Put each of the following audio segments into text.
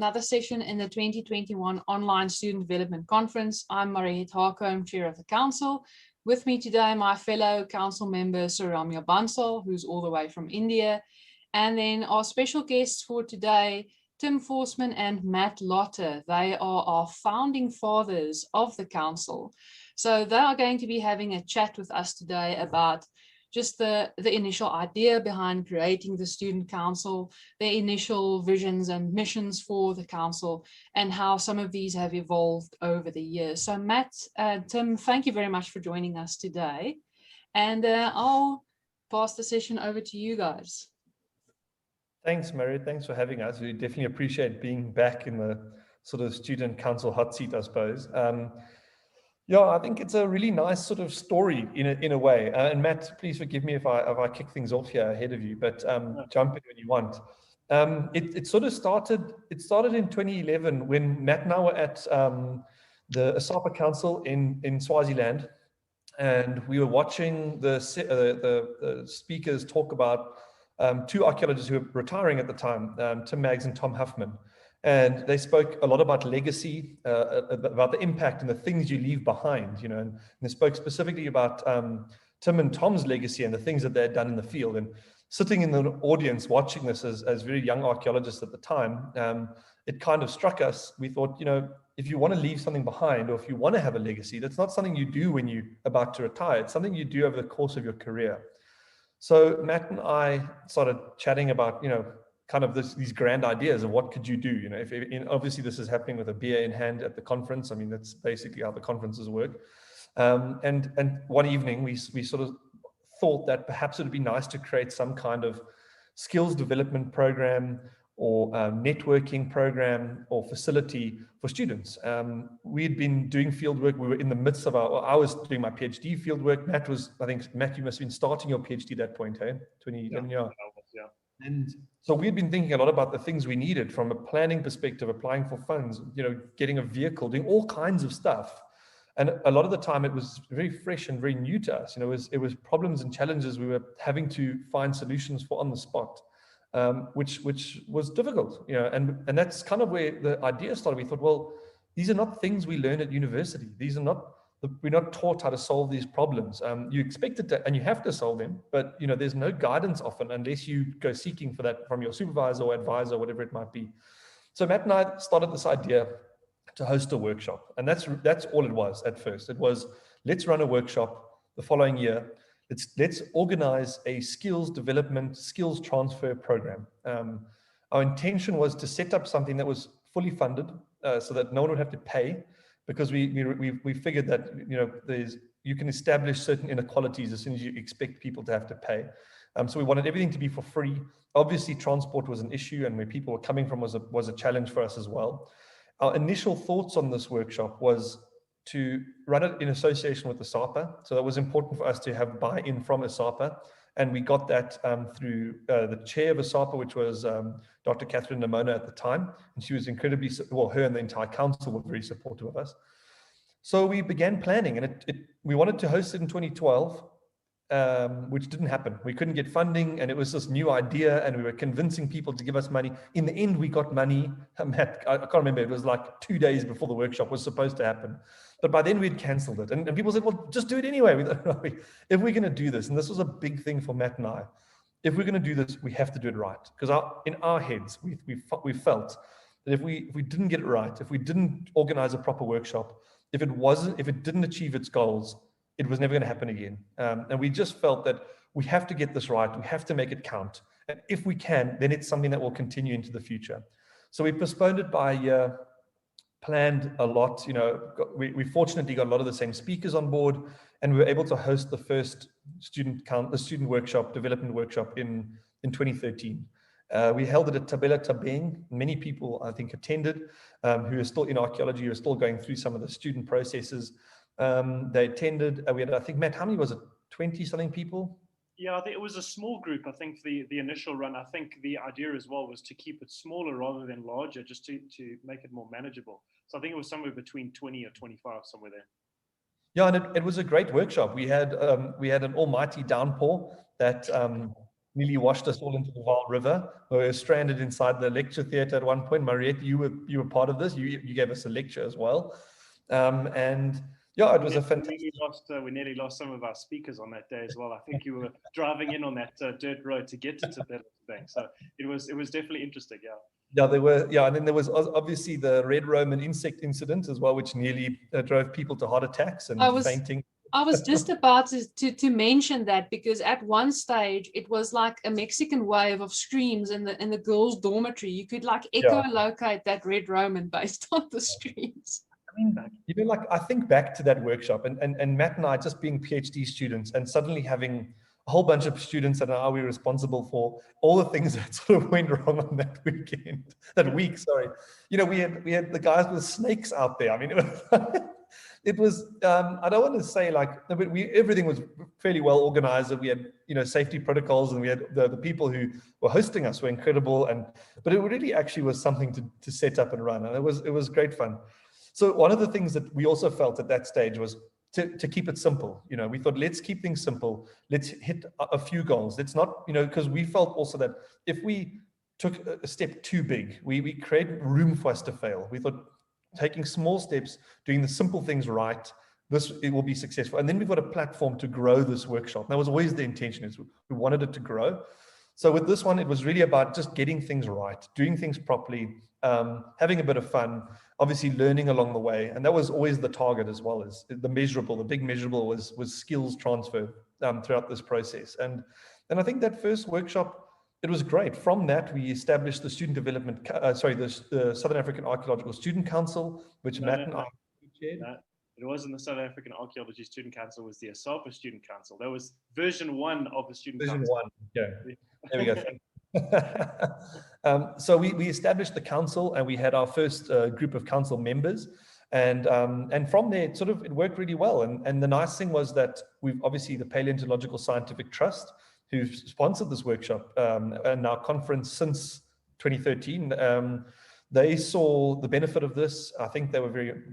another session in the 2021 Online Student Development Conference. I'm Mariette Harcombe, Chair of the Council. With me today, my fellow Council member, Saramya Bansal, who's all the way from India. And then our special guests for today, Tim Forssman and Matt Lotter. They are our founding fathers of the Council. So they are going to be having a chat with us today about just the initial idea behind creating the Student Council, the initial visions and missions for the Council, and how some of these have evolved over the years. So Matt, Tim, thank you very much for joining us today. And I'll pass the session over to you guys. Thanks, Mary. Thanks for having us. We definitely appreciate being back in the sort of Student Council hot seat, I suppose. Yeah, I think it's a really nice sort of story in a way. And Matt, please forgive me if I kick things off here ahead of you, but jump in when you want. It started in 2011 when Matt and I were at the ASAPA Council in Swaziland, and we were watching the speakers talk about two archaeologists who were retiring at the time, Tim Maggs and Tom Huffman. And they spoke a lot about legacy, about the impact and the things you leave behind, you know, and they spoke specifically about Tim and Tom's legacy and the things that they had done in the field. And sitting in the audience watching this as very young archaeologists at the time, it kind of struck us. We thought, you know, if you want to leave something behind or if you want to have a legacy, that's not something you do when you're about to retire. It's something you do over the course of your career. So Matt and I started chatting about, you know, kind of these grand ideas of what could you do, you know, obviously this is happening with a beer in hand at the conference. I mean, that's basically how the conferences work. And one evening we sort of thought that perhaps it would be nice to create some kind of skills development program or networking program or facility for students. We had been doing field work. We were in the midst of I was doing my PhD field work. Matt, you must have been starting your PhD at that point, hey? 2011, yeah. And so we'd been thinking a lot about the things we needed from a planning perspective, applying for funds, you know, getting a vehicle, doing all kinds of stuff. And a lot of the time it was very fresh and very new to us. You know, it was problems and challenges we were having to find solutions for on the spot, which was difficult, you know, and that's kind of where the idea started. We thought, well, these are not things we learn at university. We're not taught how to solve these problems. You expect it to, and you have to solve them, but you know, there's no guidance often unless you go seeking for that from your supervisor or advisor, whatever it might be. So Matt and I started this idea to host a workshop, and that's all it was at first. It was, let's run a workshop the following year. Let's organize a skills development, skills transfer program. Our intention was to set up something that was fully funded, so that no one would have to pay. Because we figured that, you know, you can establish certain inequalities as soon as you expect people to have to pay. So we wanted everything to be for free. Obviously, transport was an issue, and where people were coming from was a challenge for us as well. Our initial thoughts on this workshop was to run it in association with ASAPA. So that was important for us to have buy-in from ASAPA. And we got that through the chair of ASAPA, which was Dr. Catherine Namona at the time. And she was incredibly, well, her and the entire council were very supportive of us. So we began planning, and we wanted to host it in 2012, which didn't happen. We couldn't get funding, and it was this new idea, and we were convincing people to give us money. In the end, we got money. Matt, I can't remember, it was like 2 days before the workshop was supposed to happen. But by then we'd canceled it. And people said, well, just do it anyway. We thought, no, if we're going to do this, and this was a big thing for Matt and I, if we're going to do this, we have to do it right. Because in our heads, we felt that if we didn't get it right, if we didn't organize a proper workshop, if it didn't achieve its goals, it was never going to happen again. And we just felt that we have to get this right. We have to make it count. And if we can, then it's something that will continue into the future. So we postponed it by a year, planned a lot. You know, we fortunately got a lot of the same speakers on board, and we were able to host the first student workshop, development workshop in 2013. We held it at Tabela Tabeng. Many people, I think, attended, who are still in archaeology, who are still going through some of the student processes. They attended. We had, I think, Matt, how many was it? 20-something people? Yeah, I think it was a small group. I think the initial run, I think the idea as well was to keep it smaller rather than larger, just to make it more manageable. So I think it was somewhere between 20 or 25, somewhere there. Yeah, and it was a great workshop. We had an almighty downpour that nearly washed us all into the Vaal River. We were stranded inside the lecture theatre at one point. Mariette, you were part of this. You gave us a lecture as well. And yeah, it was a fantastic. We nearly lost some of our speakers on that day as well. I think you were driving in on that dirt road to get to Tibet Bank. So it was definitely interesting. Yeah. Yeah, there were. Yeah, and then there was obviously the red Roman insect incident as well, which nearly drove people to heart attacks and fainting. I was just about to mention that, because at one stage it was like a Mexican wave of screams in the girls' dormitory. You could like echolocate that red Roman based on the screams. I mean, you know, like I think back to that workshop and Matt and I just being PhD students and suddenly having a whole bunch of students that are we responsible for all the things that sort of went wrong on that weekend, that week, sorry. You know, we had the guys with snakes out there. I mean, it was, I don't want to say like, but everything was fairly well organized, and we had, you know, safety protocols, and we had the people who were hosting us were incredible. But it really actually was something to set up and run. And it was great fun. So one of the things that we also felt at that stage was to keep it simple. You know, we thought, let's keep things simple. Let's hit a few goals. Let's not, you know, because we felt also that if we took a step too big, we create room for us to fail. We thought taking small steps, doing the simple things right, it will be successful. And then we've got a platform to grow this workshop. That was always the intention, is we wanted it to grow. So with this one, it was really about just getting things right, doing things properly, having a bit of fun, obviously learning along the way. And that was always the target, as well as the big measurable was skills transfer throughout this process. And I think that first workshop, it was great. From that, we established the student development, the Southern African Archaeological Student Council, which Matt and I chaired. It wasn't the South African Archaeology Student Council, it was the ASAPA Student Council. That was version 1 of the Student Council. Version 1, yeah. There we go. So we established the council, and we had our first group of council members. And from there, it worked really well. And the nice thing was that we've obviously the Paleontological Scientific Trust, who sponsored this workshop and our conference since 2013. They saw the benefit of this. I think they were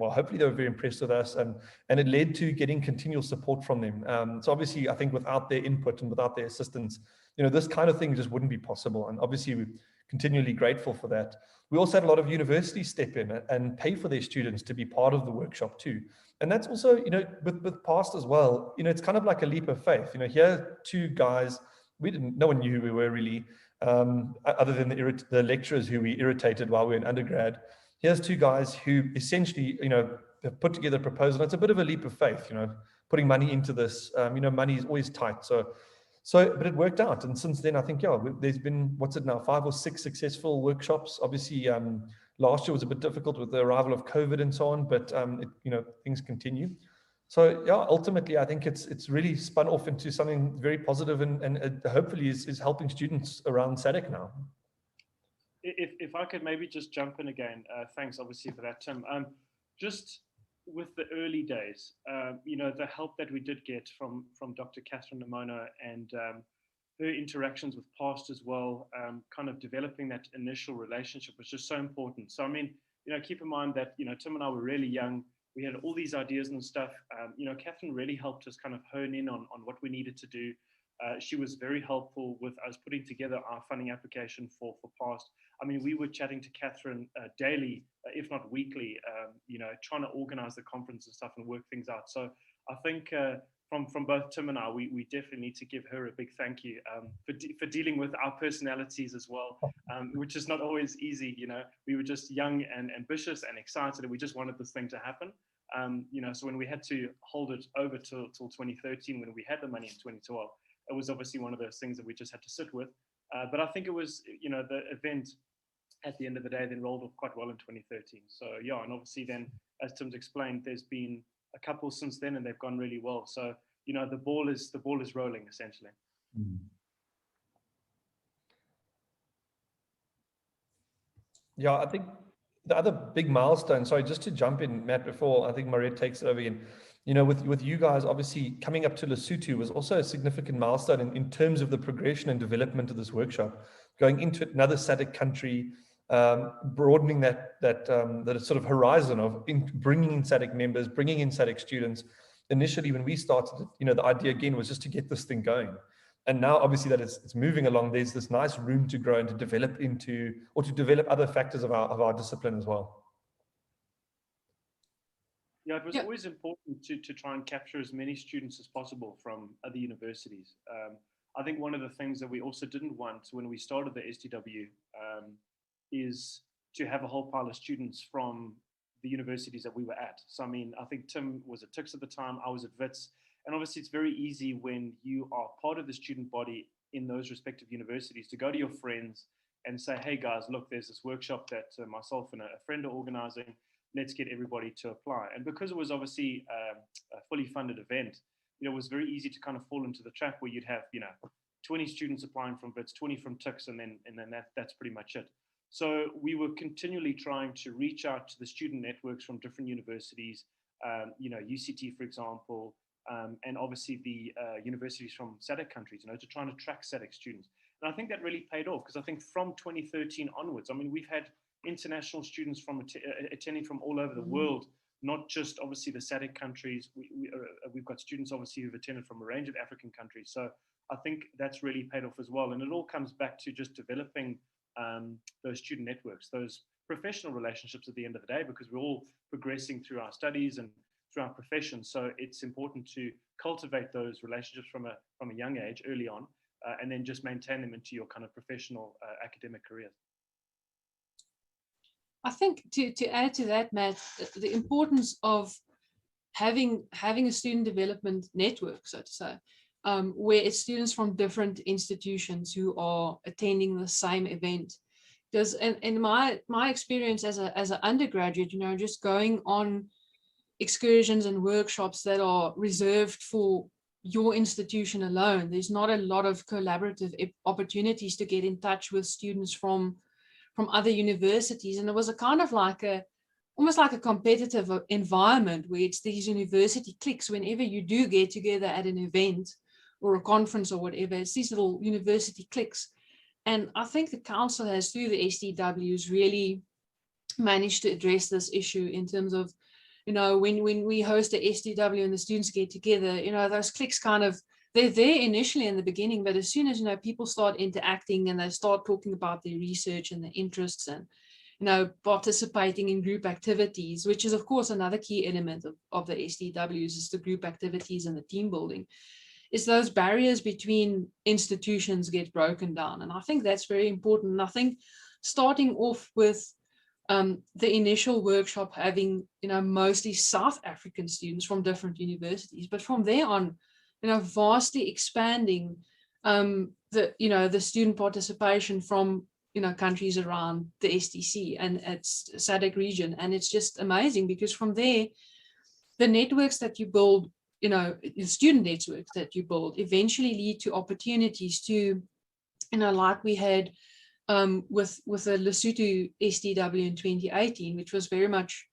hopefully they were very impressed with us, and it led to getting continual support from them. So obviously, I think without their input and without their assistance, you know, this kind of thing just wouldn't be possible. And obviously, we're continually grateful for that. We also had a lot of universities step in and pay for their students to be part of the workshop too. And that's also, you know, with past as well, you know, it's kind of like a leap of faith. You know, here, two guys, no one knew who we were really, other than the lecturers who we irritated while we were in undergrad. Here's two guys who essentially, you know, have put together a proposal. It's a bit of a leap of faith, you know, putting money into this. You know, money is always tight. But it worked out. And since then, I think, there's been, 5 or 6 successful workshops. Obviously, last year was a bit difficult with the arrival of COVID and so on, but, you know, things continue. So ultimately, I think it's really spun off into something very positive, and hopefully is helping students around SADC now. If I could maybe just jump in again, thanks obviously for that, Tim. Just with the early days, you know, the help that we did get from Dr. Catherine Namono and her interactions with past as well, kind of developing that initial relationship was just so important. So I mean, you know, keep in mind that, you know, Tim and I were really young. We had all these ideas and stuff. You know, Catherine really helped us kind of hone in on what we needed to do. She was very helpful with us putting together our funding application for PAST. I mean, we were chatting to Catherine daily, if not weekly, you know, trying to organize the conference and stuff and work things out. So I think from both Tim and I, we definitely need to give her a big thank you for dealing with our personalities as well, which is not always easy. You know, we were just young and ambitious and excited, and we just wanted this thing to happen. You know, so when we had to hold it over till 2013, when we had the money in 2012, it was obviously one of those things that we just had to sit with. But I think it was, you know, the event at the end of the day then rolled off quite well in 2013. So yeah, and obviously then, as Tim's explained, there's been a couple since then, and they've gone really well. So, you know, the ball is rolling essentially. Yeah, I think the other big milestone, sorry, just to jump in, Matt, before I think Mariette takes it over again, you know, with you guys, obviously coming up to Lesotho was also a significant milestone in terms of the progression and development of this workshop, going into another SADC country, broadening that sort of horizon of bringing in SADC members, bringing in SADC students. Initially, when we started, you know, the idea again was just to get this thing going. And now obviously that it's moving along, there's this nice room to grow and to develop into, or to develop other factors of our discipline as well. Yeah, it was always important to try and capture as many students as possible from other universities. I think one of the things that we also didn't want when we started the STW is to have a whole pile of students from the universities that we were at. So, I mean, I think Tim was at Tuks at the time, I was at Wits, and obviously it's very easy when you are part of the student body in those respective universities to go to your friends and say, hey guys, look, there's this workshop that myself and a friend are organizing. Let's get everybody to apply. And because it was obviously a fully funded event, it was very easy to kind of fall into the trap where you'd have, 20 students applying from Wits, 20 from Tuks, and then that's pretty much it. So we were continually trying to reach out to the student networks from different universities, UCT, for example, and obviously the universities from SADC countries, to try and attract SADC students. And I think that really paid off, because I think from 2013 onwards, I mean, we've had international students from attending from all over the world, not just obviously the SADC countries. We've got students obviously who've attended from a range of African countries. So I think that's really paid off as well. And it all comes back to just developing those student networks, those professional relationships at the end of the day, because we're all progressing through our studies and through our profession. So it's important to cultivate those relationships from a young age, early on, and then just maintain them into your kind of professional academic career. I think to add to that, Matt, the importance of having a student development network, so to say, where it's students from different institutions who are attending the same event. Because in my experience as an undergraduate, just going on excursions and workshops that are reserved for your institution alone, there's not a lot of collaborative opportunities to get in touch with students from other universities. And it was a kind of almost like a competitive environment where it's these university cliques. Whenever you do get together at an event or a conference or whatever, it's these little university cliques. And I think the council has, through the STWs, really managed to address this issue in terms of, when we host a STW and the students get together, those cliques they're there initially in the beginning, but as soon as, people start interacting and they start talking about their research and their interests and, participating in group activities, which is, of course, another key element of the STWs, is the group activities and the team building, is those barriers between institutions get broken down. And I think that's very important. And I think starting off with the initial workshop having, mostly South African students from different universities, but from there on, vastly expanding the student participation from countries around the STC and its SADC region. And it's just amazing, because from there, the networks that you build, the student networks that you build, eventually lead to opportunities to, like we had with the Lesotho STW in 2018, which was very much,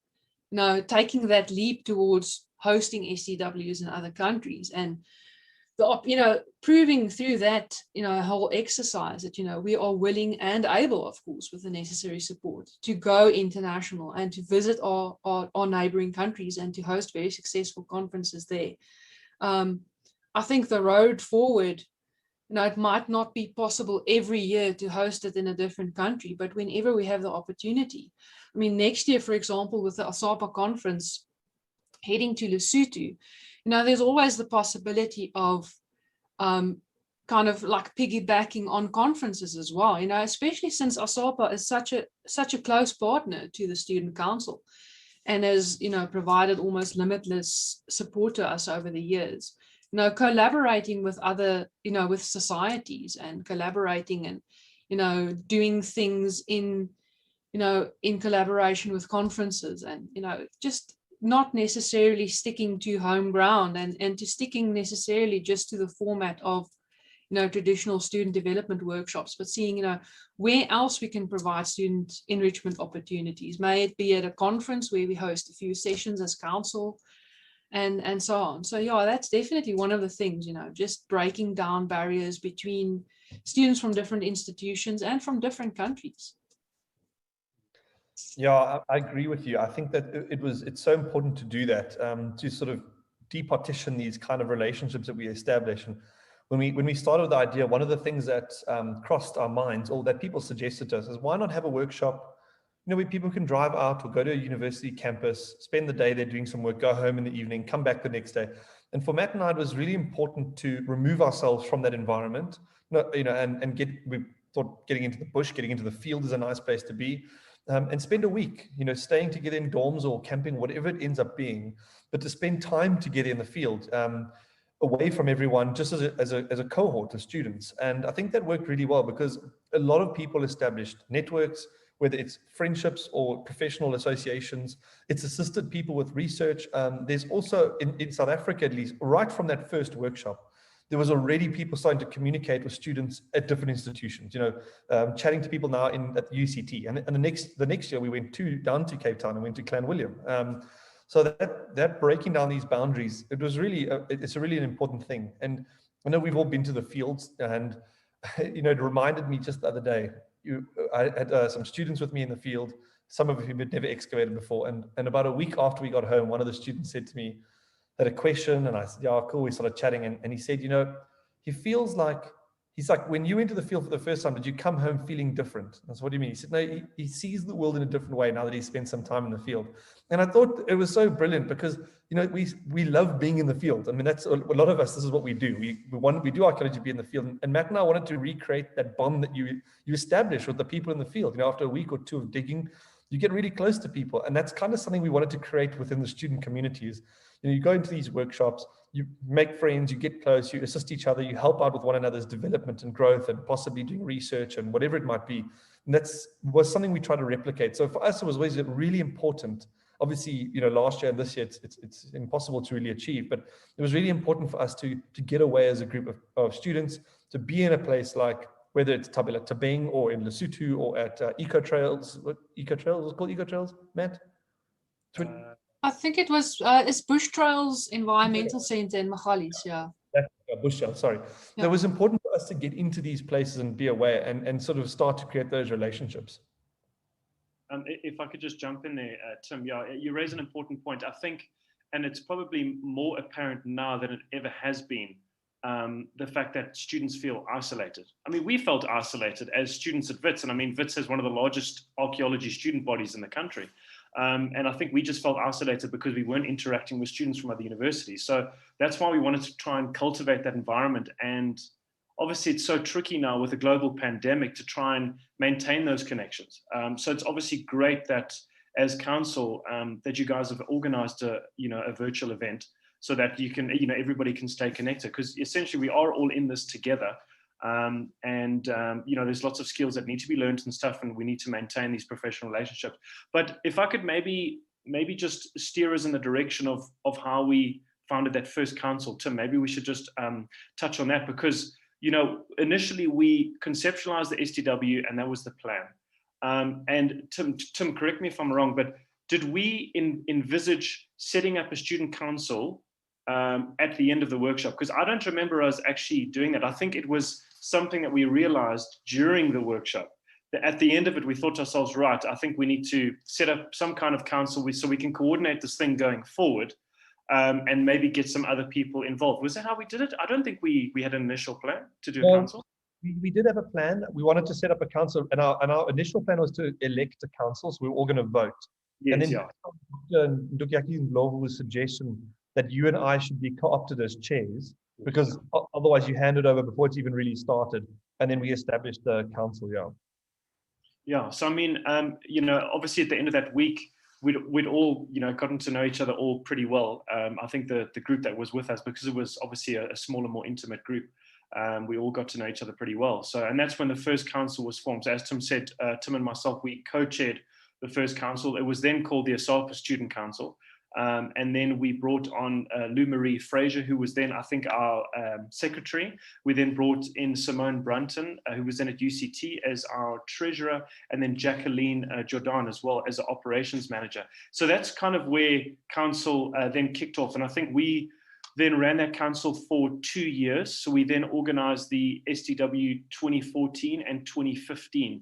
taking that leap towards hosting STWs in other countries, and proving through that, whole exercise that, we are willing and able, of course, with the necessary support, to go international and to visit our neighboring countries and to host very successful conferences there. I think the road forward, it might not be possible every year to host it in a different country, but whenever we have the opportunity, I mean, next year, for example, with the ASAPA conference heading to Lesotho, there's always the possibility of kind of like piggybacking on conferences as well, especially since ASAPA is such a close partner to the Student Council and has, provided almost limitless support to us over the years. Collaborating with other, with societies and collaborating and, doing things in collaboration with conferences and, just not necessarily sticking to home ground and to sticking necessarily just to the format of, traditional student development workshops, but seeing, where else we can provide student enrichment opportunities. May it be at a conference where we host a few sessions as council and so on. So yeah, that's definitely one of the things, just breaking down barriers between students from different institutions and from different countries. Yeah, I agree with you. I think that it's so important to do that, to sort of departition these kind of relationships that we establish. And when we started the idea, one of the things that crossed our minds, or that people suggested to us, is why not have a workshop, where people can drive out or go to a university campus, spend the day there doing some work, go home in the evening, come back the next day. And for Matt and I, it was really important to remove ourselves from that environment. And we thought getting into the bush, getting into the field is a nice place to be, and spend a week, staying together in dorms or camping, whatever it ends up being, but to spend time together in the field, away from everyone, just as a cohort of students. And I think that worked really well, because a lot of people established networks, whether it's friendships or professional associations. It's assisted people with research. There's also, in South Africa at least, right from that first workshop, there was already people starting to communicate with students at different institutions, chatting to people now at the UCT. And the next year we went down to Cape Town and went to Clanwilliam. So that breaking down these boundaries, it's really an important thing. And I know we've all been to the fields, and it reminded me just the other day, I had some students with me in the field, some of whom had never excavated before. And about a week after we got home, one of the students said to me, had a question, and I said, yeah, cool. We started chatting, and he said, he feels like, he's like, when you went to the field for the first time, did you come home feeling different? That's what do you mean? He said, no, he sees the world in a different way now that he's spent some time in the field. And I thought it was so brilliant, because, we love being in the field. I mean, that's a lot of us, this is what we do. We do archaeology, be in the field. And Matt and I wanted to recreate that bond that you establish with the people in the field. After a week or two of digging, you get really close to people. And that's kind of something we wanted to create within the student communities. You go into these workshops, you make friends, you get close, you assist each other, you help out with one another's development and growth, and possibly doing research and whatever it might be. And was something we try to replicate. So for us, it was always really important. Obviously, last year and this year, it's impossible to really achieve, but it was really important for us to get away as a group of students, to be in a place like, whether it's Tabela Tabeng or in Lesotho or at Eco Trails. Was it called Eco Trails, Matt? I think it was, it's Bush Trails Environmental Center in Magalies, yeah. Bush Trails, sorry. Yeah. It was important for us to get into these places and be aware and sort of start to create those relationships. If I could just jump in there, Tim, yeah, you raise an important point. I think, and it's probably more apparent now than it ever has been, the fact that students feel isolated. I mean, we felt isolated as students at WITS, and I mean, WITS has one of the largest archaeology student bodies in the country. And I think we just felt isolated because we weren't interacting with students from other universities. So that's why we wanted to try and cultivate that environment. And obviously it's so tricky now with a global pandemic to try and maintain those connections. So it's obviously great that as council, that you guys have organized a virtual event so that you can, everybody can stay connected, because essentially we are all in this together. There's lots of skills that need to be learned and stuff, and we need to maintain these professional relationships. But if I could maybe just steer us in the direction of how we founded that first council, Tim, maybe we should just touch on that, because initially we conceptualized the STW and that was the plan. And Tim, correct me if I'm wrong, but did we envisage setting up a student council at the end of the workshop? Because I don't remember us actually doing that. I think it was something that we realized during the workshop. That at the end of it, we thought to ourselves, right, I think we need to set up some kind of council so we can coordinate this thing going forward, and maybe get some other people involved. Was that how we did it? I don't think we had an initial plan to do a council. We did have a plan. We wanted to set up a council, and our initial plan was to elect a council, so we were all going to vote. Yes, and then Dr. Ndukyaki Ndlovu's suggestion that you and I should be co-opted as chairs, because otherwise you hand it over before it's even really started. And then we established the council, yeah. Yeah, so I mean, obviously at the end of that week, we'd all, gotten to know each other all pretty well. I think the group that was with us, because it was obviously a smaller, more intimate group, we all got to know each other pretty well. So, and that's when the first council was formed. So as Tim said, Tim and myself, we co-chaired the first council. It was then called the ASAPA Student Council. And then we brought on Lou Marie Fraser, who was then, I think, our secretary. We then brought in Simone Brunton, who was then at UCT as our treasurer, and then Jacqueline Jordan as well as the operations manager. So that's kind of where council then kicked off. And I think we then ran that council for 2 years. So we then organized the STW 2014 and 2015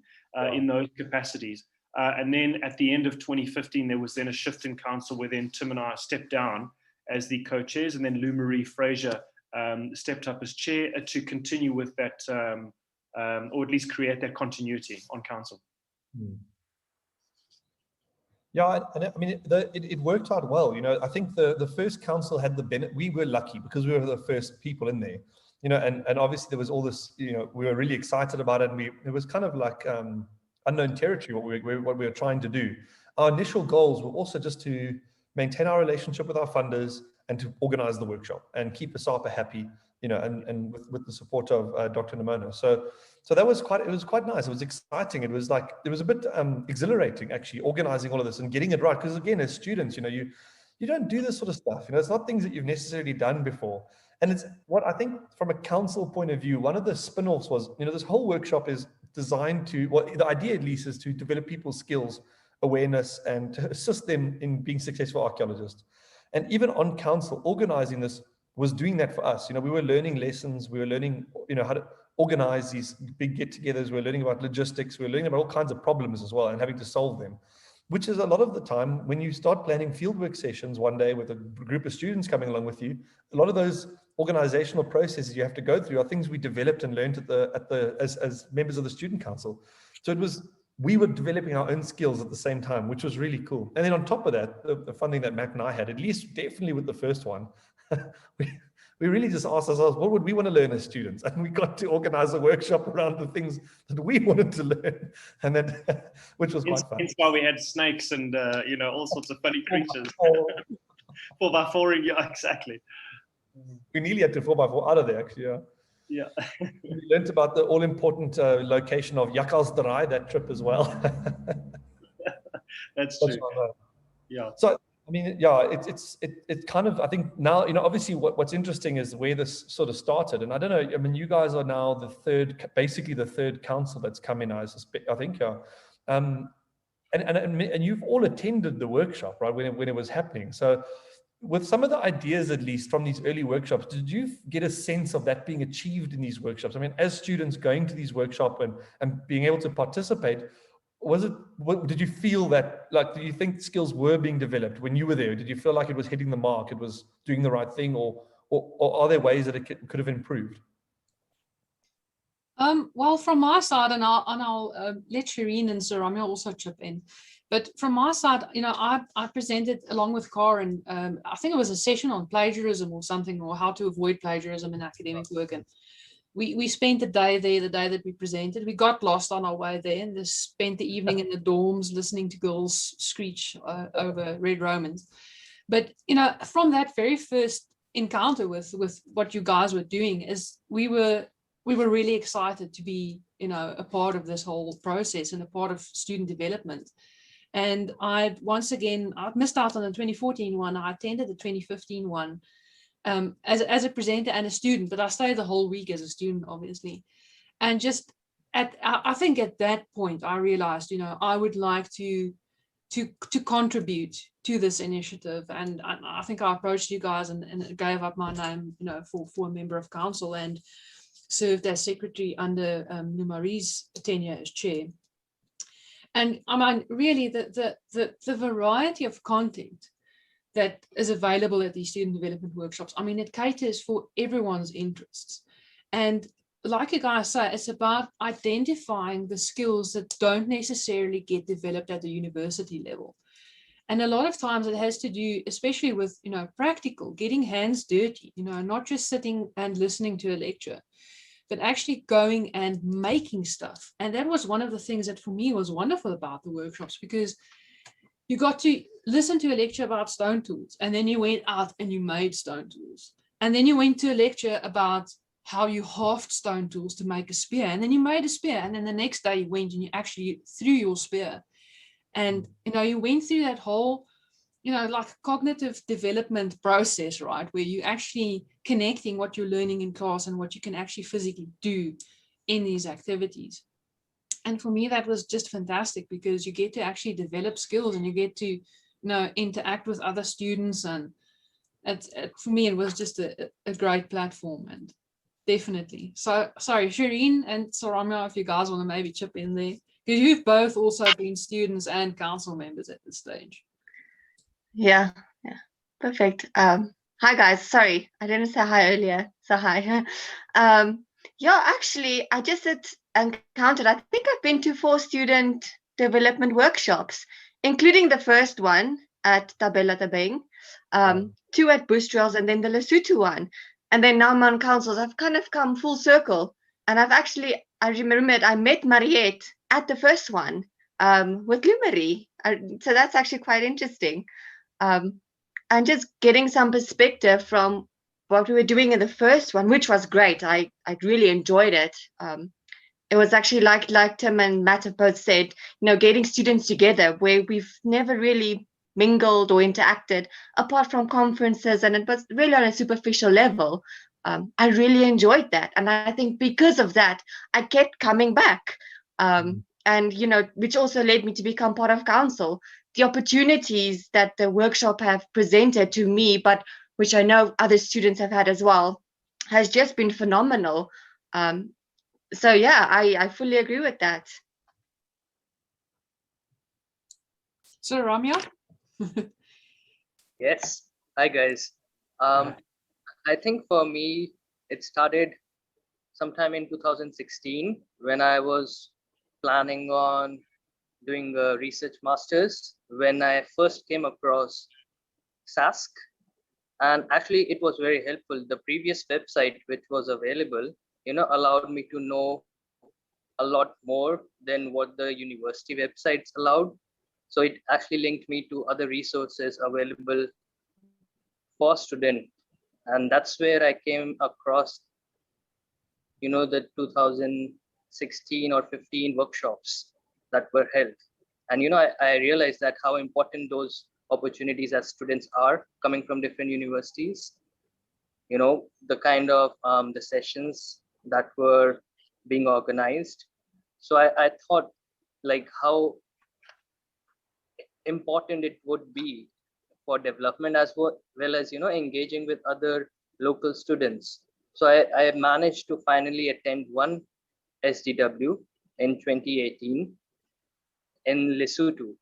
in those capacities. And then at the end of 2015, there was then a shift in council where then Tim and I stepped down as the co-chairs, and then Lou Marie Fraser stepped up as chair to continue with that, or at least create that continuity on council. Yeah, and I mean, it worked out well. I think the first council had the benefit. We were lucky because we were the first people in there. And obviously there was all this. We were really excited about it, and it was kind of like unknown territory what we were trying to do. Our initial goals were also just to maintain our relationship with our funders and to organize the workshop and keep ASAPA happy, and with the support of Dr. Namono. So it was quite nice. It was exciting. It was a bit exhilarating actually organizing all of this and getting it right. Because again, as students, you don't do this sort of stuff. It's not things that you've necessarily done before. And it's what I think from a council point of view, one of the spin-offs was, this whole workshop is designed to, the idea at least is to develop people's skills, awareness, and to assist them in being successful archaeologists. And even on council, organizing this was doing that for us. We were learning lessons. We were learning, how to organize these big get-togethers. We were learning about logistics. We were learning about all kinds of problems as well and having to solve them, which is a lot of the time when you start planning fieldwork sessions one day with a group of students coming along with you, a lot of those organizational processes you have to go through are things we developed and learned as members of the student council. So we were developing our own skills at the same time, which was really cool. And then on top of that, the funding that Mac and I had, at least definitely with the first one, we really just asked ourselves, what would we want to learn as students? And we got to organize a workshop around the things that we wanted to learn, and then, which was quite fun. That's why we had snakes and all sorts of funny creatures. 4x4, yeah, exactly. We nearly had to 4x4 out of there, actually. Yeah. We learned about the all-important location of Jakkelsdraai that trip as well. That's true. Yeah. So I mean, yeah, it's kind of, I think now, obviously what's interesting is where this sort of started. And I don't know, I mean, you guys are now basically the third council that's come in, I think, yeah. And you've all attended the workshop, right, when it was happening. So with some of the ideas, at least from these early workshops, did you get a sense of that being achieved in these workshops? I mean, as students going to these workshops and being able to participate, did you feel that, do you think skills were being developed when you were there? Did you feel like it was hitting the mark, it was doing the right thing, or are there ways that it could have improved? Well, from my side, and I'll let Shireen and Saramia also chip in. But from my side, I presented along with Car, and I think it was a session on plagiarism or something, or how to avoid plagiarism in academic work. And we spent a day there, the day that we presented. We got lost on our way there and just spent the evening in the dorms listening to girls screech over Red Romans. But, from that very first encounter with what you guys were doing, is we were really excited to be, a part of this whole process and a part of student development. And I missed out on the 2014 one. I attended the 2015 one. As a presenter and a student, but I stayed the whole week as a student, obviously. And just I think at that point, I realized, I would like to contribute to this initiative. And I think I approached you guys and gave up my name, for a member of council, and served as secretary under Numarie's tenure as chair. And I mean, really, the variety of content that is available at these student development workshops, I mean, it caters for everyone's interests. And like you guys say, it's about identifying the skills that don't necessarily get developed at the university level. And a lot of times it has to do, especially with, practical, getting hands dirty, not just sitting and listening to a lecture, but actually going and making stuff. And that was one of the things that for me was wonderful about the workshops, because you got to listen to a lecture about stone tools, and then you went out and you made stone tools. And then you went to a lecture about how you halved stone tools to make a spear, and then you made a spear. And then the next day you went and you actually threw your spear. And, you went through that whole, like cognitive development process, right? Where you actually connecting what you're learning in class and what you can actually physically do in these activities. And for me, that was just fantastic, because you get to actually develop skills and you get to, interact with other students. And for me, it was just a great platform, and definitely. So, sorry, Shireen and Saramia, if you guys want to maybe chip in there, because you've both also been students and council members at this stage. Yeah, perfect. Hi guys, sorry, I didn't say hi earlier. So hi. Yeah, actually, I just encountered, I think I've been to 4 student development workshops, including the first one at Tabela Tabeng, 2 at Bush Trails, and then the Lesotho one. And then now I'm on councils. I've kind of come full circle. And I remembered I met Mariette at the first one with Lumari. So that's actually quite interesting. And just getting some perspective from what we were doing in the first one, which was great. I really enjoyed it. It was actually like Tim and Matt have both said, getting students together where we've never really mingled or interacted apart from conferences, and it was really on a superficial level. I really enjoyed that, and I think because of that, I kept coming back. And which also led me to become part of council. The opportunities that the workshop have presented to me, but which I know other students have had as well, has just been phenomenal. So yeah, I fully agree with that. So Ramya? Yes. Hi, guys. I think for me, it started sometime in 2016 when I was planning on doing a research master's, when I first came across SASC. And actually, it was very helpful. The previous website, which was available, allowed me to know a lot more than what the university websites allowed. So it actually linked me to other resources available for student. And that's where I came across, the 2016 or 15 workshops that were held. And, I realized that how important those opportunities as students are coming from different universities, the kind of the sessions that were being organized. So I thought like how important it would be for development as well as engaging with other local students. So I managed to finally attend one SDW in 2018 in Lesotho,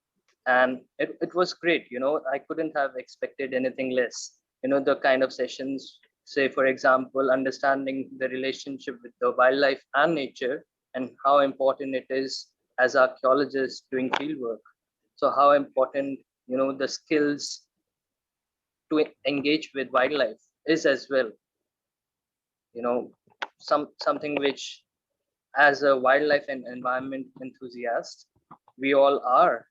and it was great. I couldn't have expected anything less. The kind of sessions, say for example, understanding the relationship with the wildlife and nature, and how important it is as archaeologists doing field work. So how important the skills to engage with wildlife is as well. Something which, as a wildlife and environment enthusiast, we all are,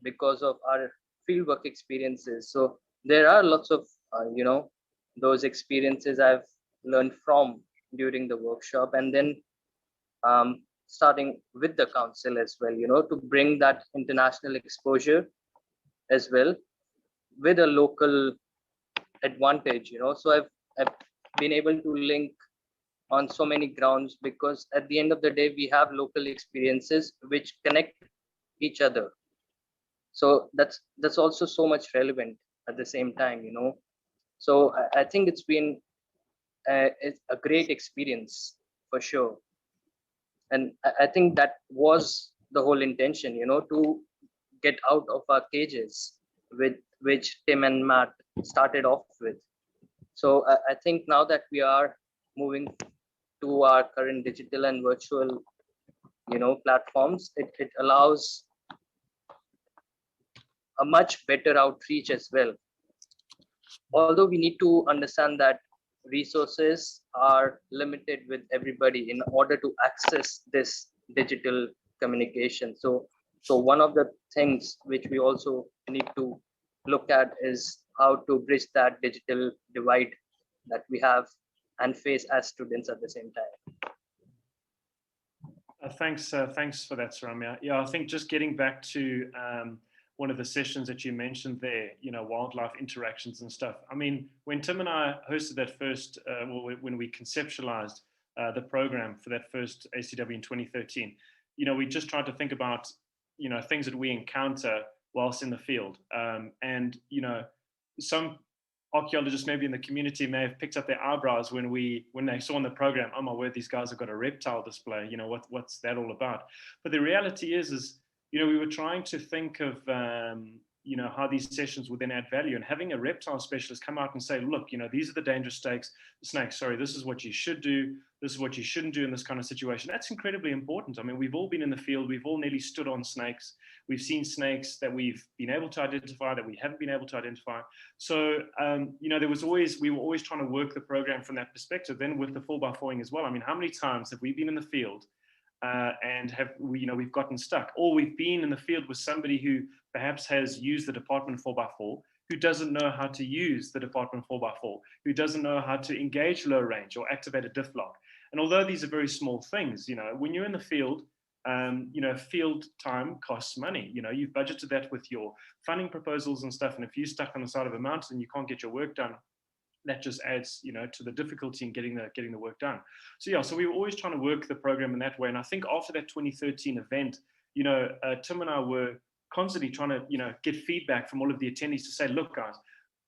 because of our fieldwork experiences. So there are lots of those experiences I've learned from during the workshop, and then starting with the council as well, to bring that international exposure as well with a local advantage. So I've been able to link on so many grounds, because at the end of the day we have local experiences which connect each other. So that's also so much relevant at the same time. So I think it's been it's a great experience for sure. And I think that was the whole intention, to get out of our cages, with which Tim and Matt started off with. So I think now that we are moving to our current digital and virtual, platforms, it allows a much better outreach as well. Although we need to understand that resources are limited with everybody in order to access this digital communication. So one of the things which we also need to look at is how to bridge that digital divide that we have and face as students at the same time. Thanks for that, Saramya. Yeah, I think just getting back to one of the sessions that you mentioned there, wildlife interactions and stuff. I mean, when Tim and I hosted that first, when we conceptualized the program for that first ACW in 2013, we just tried to think about, things that we encounter whilst in the field. And, some archaeologists maybe in the community may have picked up their eyebrows when they saw in the program, oh my word, these guys have got a reptile display, what's that all about? But the reality is we were trying to think of you know, how these sessions would then add value, and having a reptile specialist come out and say, look, you know, these are the dangerous snakes, sorry, this is what you should do, this is what you shouldn't do in this kind of situation. That's incredibly important. I mean, we've all been in the field, we've all nearly stood on snakes, we've seen snakes that we've been able to identify, that we haven't been able to identify. So, you know, we were always trying to work the program from that perspective. Then with the 4x4ing as well, I mean, how many times have we been in the field and we've gotten stuck, or we've been in the field with somebody who perhaps has used the department 4x4, who doesn't know how to use the department 4x4, who doesn't know how to engage low range or activate a diff lock. And although these are very small things, you know, when you're in the field, you know, field time costs money. You know, you've budgeted that with your funding proposals and stuff. And if you're stuck on the side of a mountain and you can't get your work done, that just adds, you know, to the difficulty in getting the work done. So yeah, so we were always trying to work the program in that way. And I think after that 2013 event, you know, Tim and I were constantly trying to, you know, get feedback from all of the attendees to say, look, guys,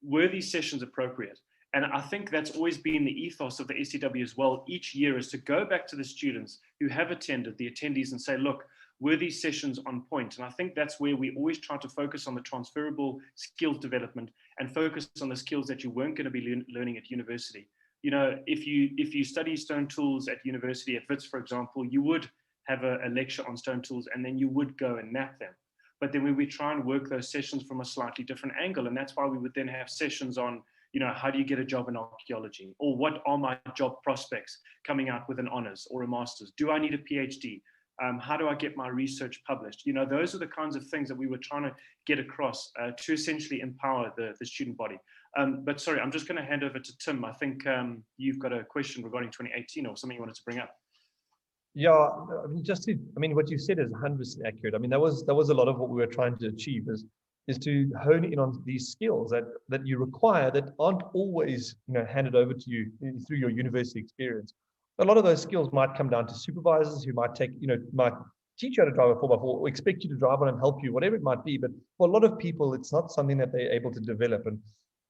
were these sessions appropriate? And I think that's always been the ethos of the SCW as well each year, is to go back to the students who have attended, the attendees, and say, look, were these sessions on point? And I think that's where we always try to focus on the transferable skills development and focus on the skills that you weren't going to be learning at university. You know, if you study stone tools at university, at Wits, for example, you would have a lecture on stone tools, and then you would go and map them. But then we try and work those sessions from a slightly different angle. And that's why we would then have sessions on, you know, how do you get a job in archaeology? Or what are my job prospects coming out with an honors or a master's? Do I need a PhD? How do I get my research published? You know, those are the kinds of things that we were trying to get across to essentially empower the student body. But sorry, I'm just going to hand over to Tim. I think you've got a question regarding 2018 or something you wanted to bring up. Yeah, I mean, what you said is 100% accurate. I mean, that was a lot of what we were trying to achieve, is to hone in on these skills that you require that aren't always, you know, handed over to you through your university experience. A lot of those skills might come down to supervisors who might teach you how to drive a 4x4 or expect you to drive one and help you, whatever it might be. But for a lot of people, it's not something that they're able to develop.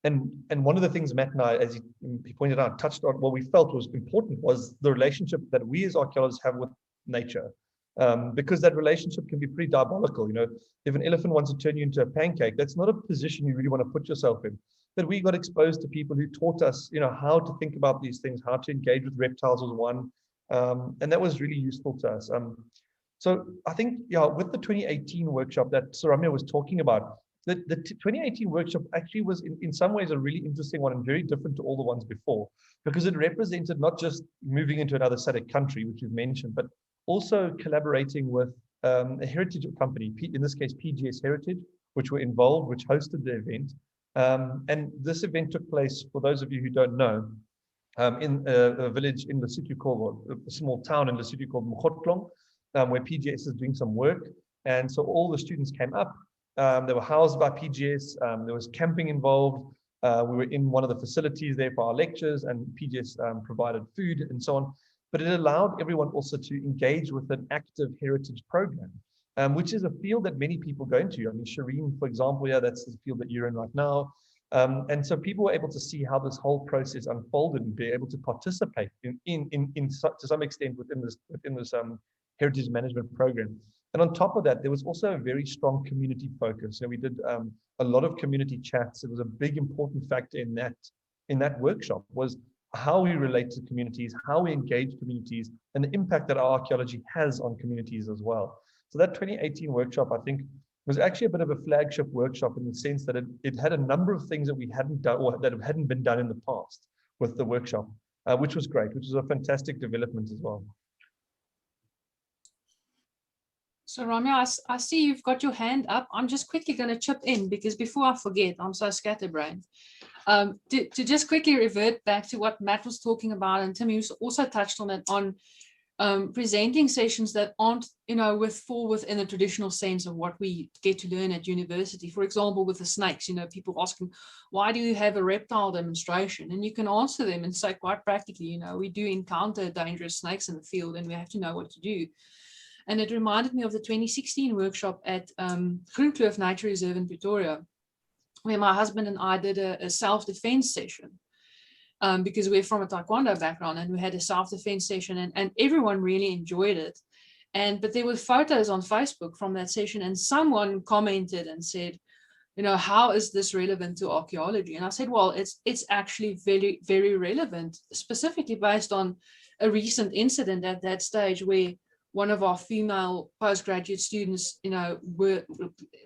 And one of the things Matt and I, as he pointed out, touched on, what we felt was important was the relationship that we as archaeologists have with nature. Because that relationship can be pretty diabolical. You know, if an elephant wants to turn you into a pancake, that's not a position you really want to put yourself in. But we got exposed to people who taught us, you know, how to think about these things, how to engage with reptiles was one, and that was really useful to us. So I think, yeah, with the 2018 workshop that Saramya was talking about, the 2018 workshop actually was in some ways a really interesting one and very different to all the ones before, because it represented not just moving into another SADC country, which you've mentioned, but also collaborating with a heritage company, in this case, PGS Heritage, which were involved, which hosted the event. And this event took place, for those of you who don't know, in a village in Lesotho called, a small town in Lesotho called Mokhotlong, where PGS is doing some work. And so all the students came up. They were housed by PGS. There was camping involved. We were in one of the facilities there for our lectures, and PGS provided food and so on. But it allowed everyone also to engage with an active heritage program, which is a field that many people go into. I mean, Shireen, for example, yeah, that's the field that you're in right now. And so people were able to see how this whole process unfolded and be able to participate to some extent within this heritage management program. And on top of that, there was also a very strong community focus. So we did a lot of community chats. It was a big important factor in that workshop, was how we relate to communities, how we engage communities, and the impact that our archaeology has on communities as well. So that 2018 workshop, I think, was actually a bit of a flagship workshop in the sense that it had a number of things that we hadn't done or that hadn't been done in the past with the workshop, which was great, which was a fantastic development as well. So Ramya, I see you've got your hand up. I'm just quickly going to chip in because before I forget, I'm so scatterbrained. To just quickly revert back to what Matt was talking about, and Tim, you also touched on it, on presenting sessions that aren't, you know, fall within the traditional sense of what we get to learn at university. For example, with the snakes, you know, people asking, why do you have a reptile demonstration? And you can answer them and say quite practically, you know, we do encounter dangerous snakes in the field and we have to know what to do. And it reminded me of the 2016 workshop at Groenkloof Nature Reserve in Pretoria, where my husband and I did a self-defense session. Because we're from a taekwondo background, and we had a self-defense session, and everyone really enjoyed it. But there were photos on Facebook from that session, and someone commented and said, how is this relevant to archaeology? And I said, well, it's actually very, very relevant, specifically based on a recent incident at that stage where one of our female postgraduate students,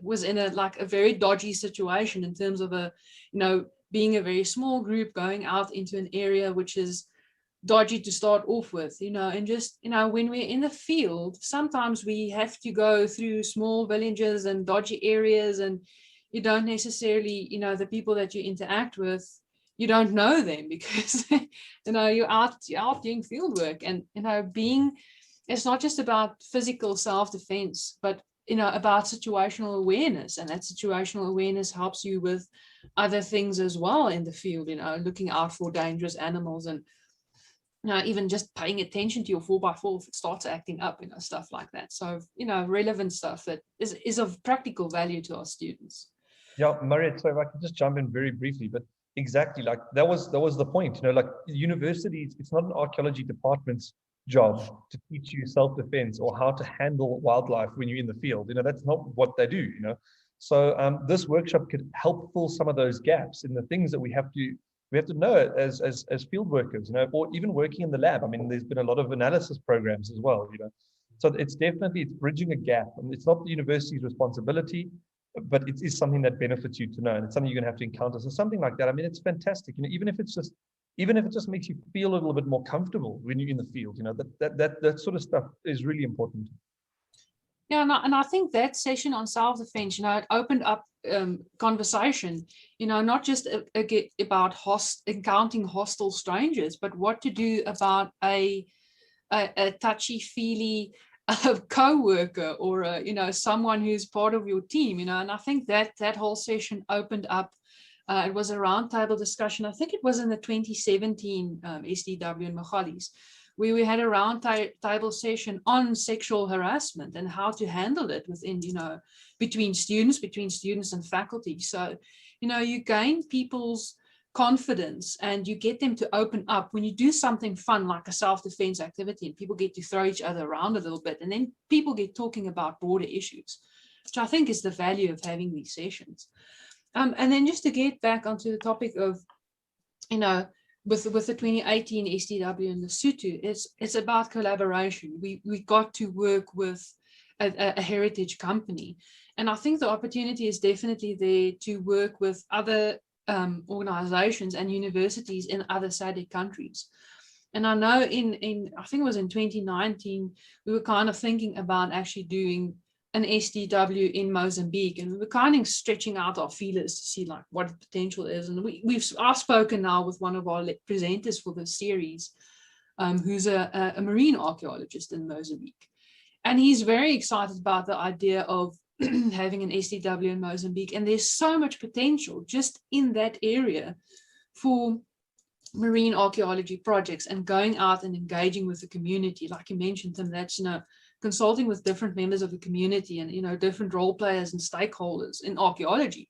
was in a very dodgy situation in terms of being a very small group going out into an area which is dodgy to start off with, and just, when we're in the field, sometimes we have to go through small villages and dodgy areas, and you don't necessarily, the people that you interact with, you don't know them because, you're out doing field work, and, it's not just about physical self-defense, but, about situational awareness, and that situational awareness helps you with other things as well in the field, looking out for dangerous animals, and even just paying attention to your 4x4 if it starts acting up, stuff like that. So, relevant stuff that is of practical value to our students. Yeah, Mariette, so if I could just jump in very briefly, but exactly, like that was the point, like universities, it's not an archaeology department's job to teach you self-defense or how to handle wildlife when you're in the field. That's not what they do, So this workshop could help fill some of those gaps in the things that we have to know as field workers, or even working in the lab. I mean, there's been a lot of analysis programs as well, So it's bridging a gap, and it's not the university's responsibility, but it is something that benefits you to know, and it's something you're gonna have to encounter. So something like that, I mean, it's fantastic. Even if it just makes you feel a little bit more comfortable when you're in the field, that sort of stuff is really important. Yeah, and I think that session on self-defense, it opened up conversation, not just about encountering hostile strangers, but what to do about a touchy-feely co-worker, or someone who's part of your team, and I think that whole session opened up. It was a roundtable discussion. I think it was in the 2017 SDW in Mogali's, where we had a roundtable session on sexual harassment and how to handle it within, between students and faculty. So, you gain people's confidence and you get them to open up when you do something fun like a self-defense activity, and people get to throw each other around a little bit, and then people get talking about broader issues, which I think is the value of having these sessions. And then just to get back onto the topic of, with the 2018 SDW in Lesotho, it's about collaboration. We got to work with a heritage company, and I think the opportunity is definitely there to work with other organizations and universities in other SADC countries. And I know I think it was in 2019, we were kind of thinking about actually doing an SDW in Mozambique, and we were kind of stretching out our feelers to see like what the potential is. And I've spoken now with one of our presenters for the series, who's a marine archaeologist in Mozambique, and he's very excited about the idea of having an SDW in Mozambique. And there's so much potential just in that area for marine archaeology projects, and going out and engaging with the community. Like you mentioned, Tim, that's, consulting with different members of the community and, different role players and stakeholders in archaeology.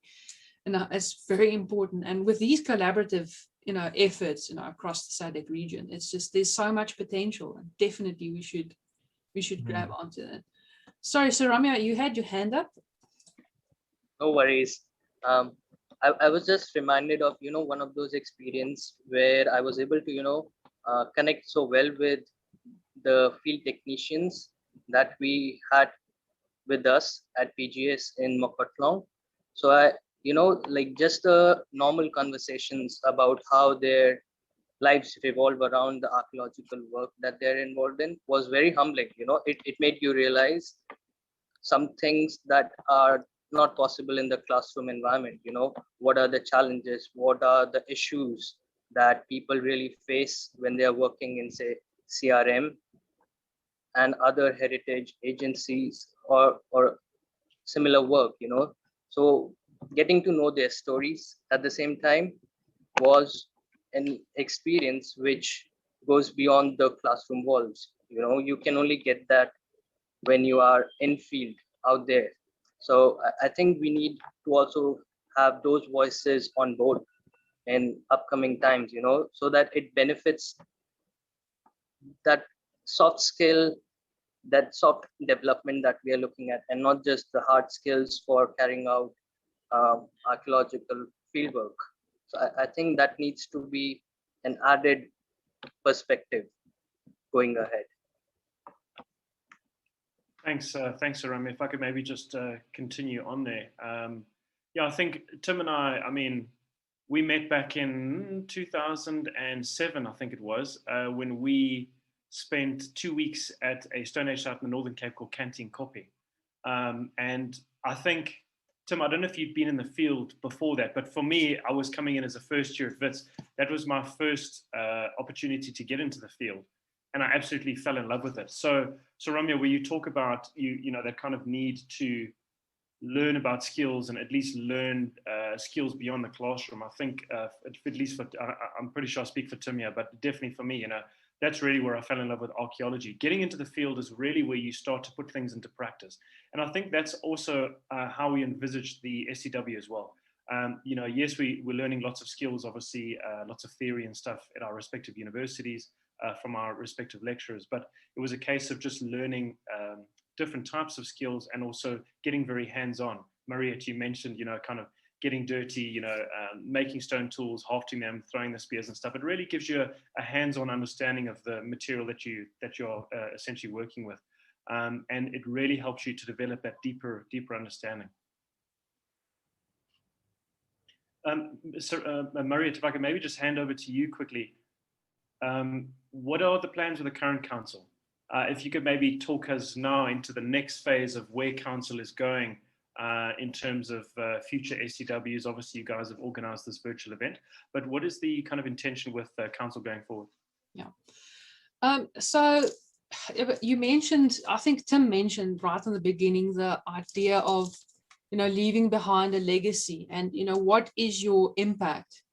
And it's very important. And with these collaborative, efforts, across the SADC region, it's just, there's so much potential, and definitely we should grab onto that. Sorry, Sir Ramya, you had your hand up. No worries. I was just reminded of, one of those experiences where I was able to, connect so well with the field technicians that we had with us at PGS in Mokotlang. So like just the normal conversations about how their lives revolve around the archaeological work that they're involved in was very humbling. It made you realize some things that are not possible in the classroom environment. What are the challenges, what are the issues that people really face when they are working in, say, CRM and other heritage agencies or similar work. So getting to know their stories at the same time was an experience which goes beyond the classroom walls. You can only get that when you are in field out there. So I think we need to also have those voices on board in upcoming times, so that it benefits that soft skill, that soft development that we are looking at, and not just the hard skills for carrying out archaeological fieldwork. So I think that needs to be an added perspective going ahead. Thanks, Sarami. If I could maybe just continue on there. Yeah, I think Tim and I mean, we met back in 2007, I think it was, when we spent 2 weeks at a Stone Age site in the Northern Cape called Canteen Koppie. And I think, Tim, I don't know if you've been in the field before that, but for me, I was coming in as a first year at WITS. That was my first opportunity to get into the field. And I absolutely fell in love with it. So Ramya, where you talk about, you know, that kind of need to learn about skills and at least learn skills beyond the classroom, I think, at least for, I'm pretty sure I speak for Tim here, but definitely for me, you know, that's really where I fell in love with archaeology. Getting into the field is really where you start to put things into practice. And I think that's also how we envisage the SCW as well. You know, yes, we're learning lots of skills, obviously, lots of theory and stuff at our respective universities from our respective lecturers, but it was a case of just learning different types of skills and also getting very hands-on. Mariette, you mentioned, you know, kind of getting dirty, you know, making stone tools, hafting them, throwing the spears and stuff. It really gives you a hands-on understanding of the material that you're essentially working with, and it really helps you to develop that deeper understanding. Mariette, if I could maybe just hand over to you quickly. What are the plans with the current council? If you could maybe talk us now into the next phase of where council is going in terms of future SCWs. Obviously, you guys have organized this virtual event, but what is the kind of intention with council going forward? Yeah. So you mentioned, I think Tim mentioned right in the beginning, the idea of, you know, leaving behind a legacy and, you know, what is your impact?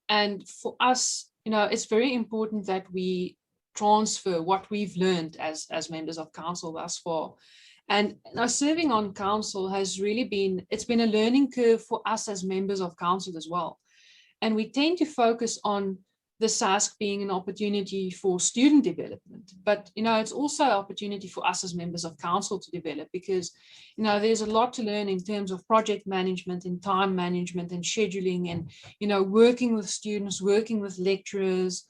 And for us, you know, it's very important that we transfer what we've learned as members of council thus far. And now serving on council has really been, it's been a learning curve for us as members of council as well. And we tend to focus on the SASC being an opportunity for student development, but, you know, it's also an opportunity for us as members of council to develop, because, you know, there's a lot to learn in terms of project management and time management and scheduling and, you know, working with students, working with lecturers,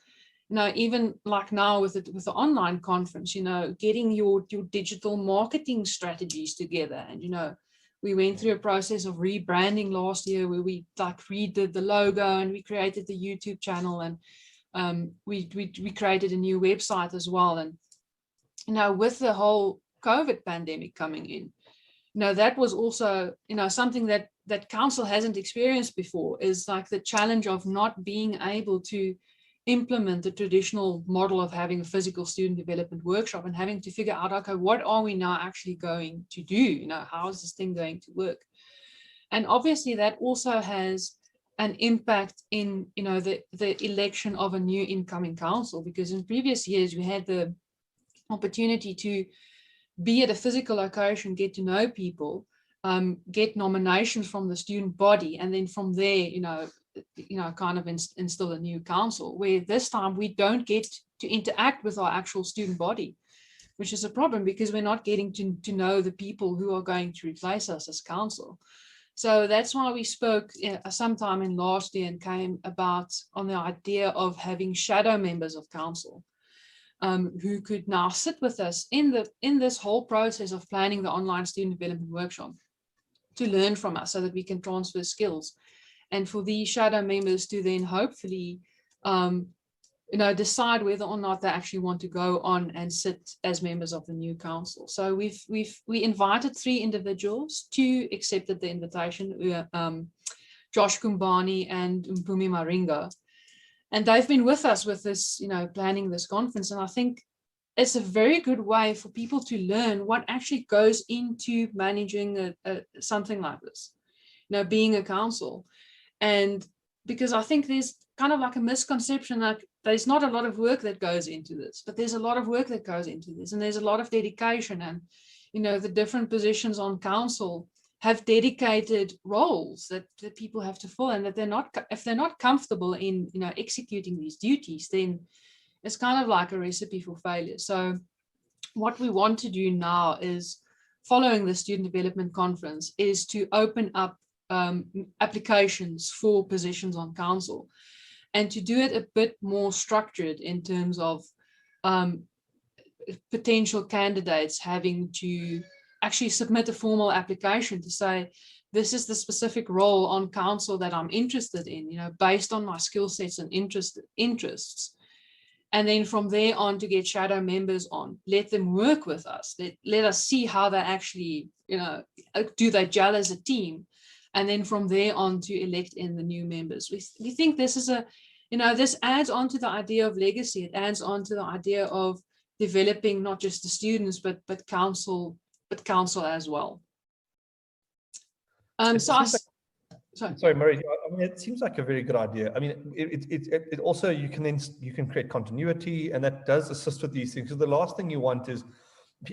you know, even like now with the online conference, you know, getting your digital marketing strategies together. And, you know, we went through a process of rebranding last year where we like redid the logo and we created the YouTube channel, and we created a new website as well. And, you know, with the whole COVID pandemic coming in, you know, that was also, you know, something that council hasn't experienced before, is like the challenge of not being able to implement the traditional model of having a physical student development workshop and having to figure out, okay, what are we now actually going to do? You know, how is this thing going to work? And obviously that also has an impact in, you know, the election of a new incoming council, because in previous years we had the opportunity to be at a physical location, get to know people, get nominations from the student body, and then from there, you know, kind of instill a new council, where this time we don't get to interact with our actual student body, which is a problem because we're not getting to know the people who are going to replace us as council. So that's why we spoke sometime in last year and came about on the idea of having shadow members of council who could now sit with us in this whole process of planning the online student development workshop to learn from us so that we can transfer skills. And for these shadow members to then hopefully, you know, decide whether or not they actually want to go on and sit as members of the new council. So we invited 3 individuals. 2 accepted the invitation, Josh Kumbani and Mpumi Maringa. And they've been with us with this, you know, planning this conference. And I think it's a very good way for people to learn what actually goes into managing something like this, you know, being a council. And because I think there's kind of like a misconception that there's not a lot of work that goes into this, but there's a lot of work that goes into this, and there's a lot of dedication. And, you know, the different positions on council have dedicated roles that people have to fill, and that if they're not comfortable in, you know, executing these duties, then it's kind of like a recipe for failure. So what we want to do now is, following the student development conference, is to open up applications for positions on council, and to do it a bit more structured in terms of potential candidates having to actually submit a formal application to say, this is the specific role on council that I'm interested in, based on my skill sets and interests. And then from there on to get shadow members on, let them work with us, let us see how they actually, do they gel as a team. And then from there on to elect in the new members. We think this is this adds on to the idea of legacy. It adds on to the idea of developing not just the students, but council as well. Sorry, Murray. I mean, it seems like a very good idea. I mean, it also, you can create continuity, and that does assist with these things. So the last thing you want is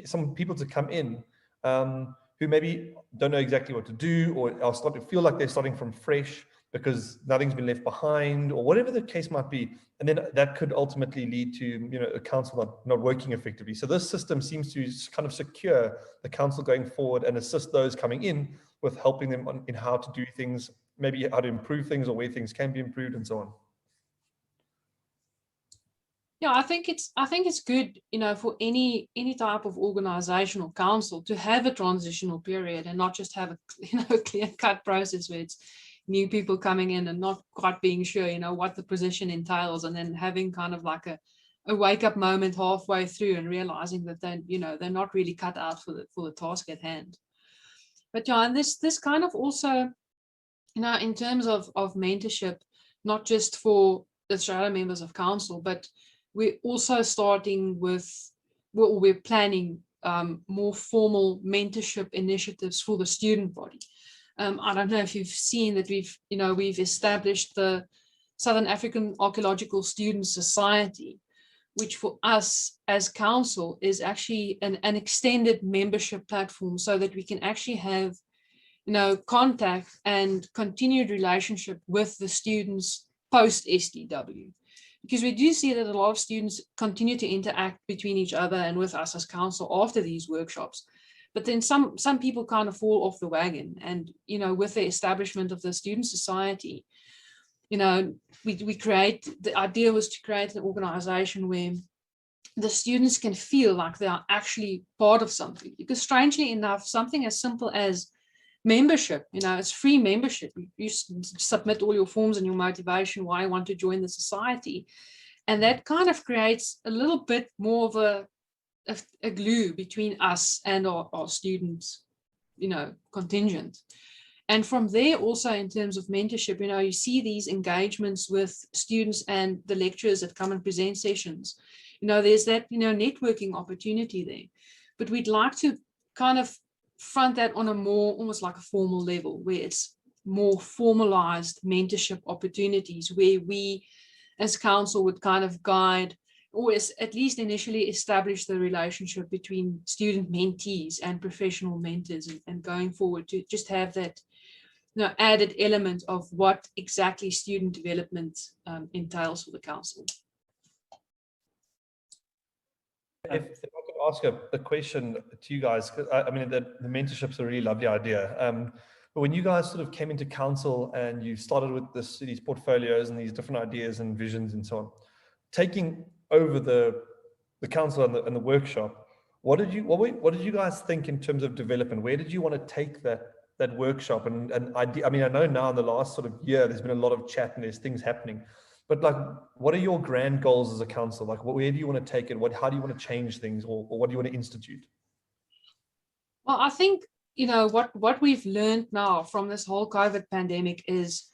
some people to come in who maybe don't know exactly what to do, or are starting to feel like they're starting from fresh because nothing's been left behind, or whatever the case might be. And then that could ultimately lead to, a council not working effectively. So this system seems to kind of secure the council going forward and assist those coming in with helping them in how to do things, maybe how to improve things or where things can be improved and so on. Yeah, I think it's good, for any type of organization or council to have a transitional period and not just have a clear-cut process where it's new people coming in and not quite being sure, what the position entails, and then having kind of like a wake-up moment halfway through and realizing that they're not really cut out for the task at hand. But yeah, and this kind of also, in terms of mentorship, not just for the shadow members of council, but we're also starting with, we're planning more formal mentorship initiatives for the student body. I don't know if you've seen that we've established the Southern African Archaeological Students Society, which for us as council is actually an extended membership platform, so that we can actually have, contact and continued relationship with the students post SDW. Because we do see that a lot of students continue to interact between each other and with us as council after these workshops. But then some people kind of fall off the wagon. And, with the establishment of the Student Society, the idea was to create an organization where the students can feel like they are actually part of something. Because strangely enough, something as simple as membership, it's free membership. You submit all your forms and your motivation, why you want to join the society. And that kind of creates a little bit more of a glue between us and our students, contingent. And from there also, in terms of mentorship, you see these engagements with students and the lecturers that come and present sessions. There's that, networking opportunity there. But we'd like to kind of front that on a more, almost like a formal level, where it's more formalized mentorship opportunities, where we as council would kind of guide, or at least initially establish the relationship between student mentees and professional mentors, and going forward to just have that added element of what exactly student development entails for the council. If I could ask a question to you guys, because I mean, the mentorship's a really lovely idea. But when you guys sort of came into council and you started with these portfolios and these different ideas and visions and so on, taking over the council and the workshop, what did you guys think in terms of development? Where did you want to take that workshop and idea? I mean, I know now in the last sort of year there's been a lot of chat and there's things happening. But like, what are your grand goals as a council? Like, where do you want to take it? How do you want to change things, or what do you want to institute? Well, I think, what we've learned now from this whole COVID pandemic is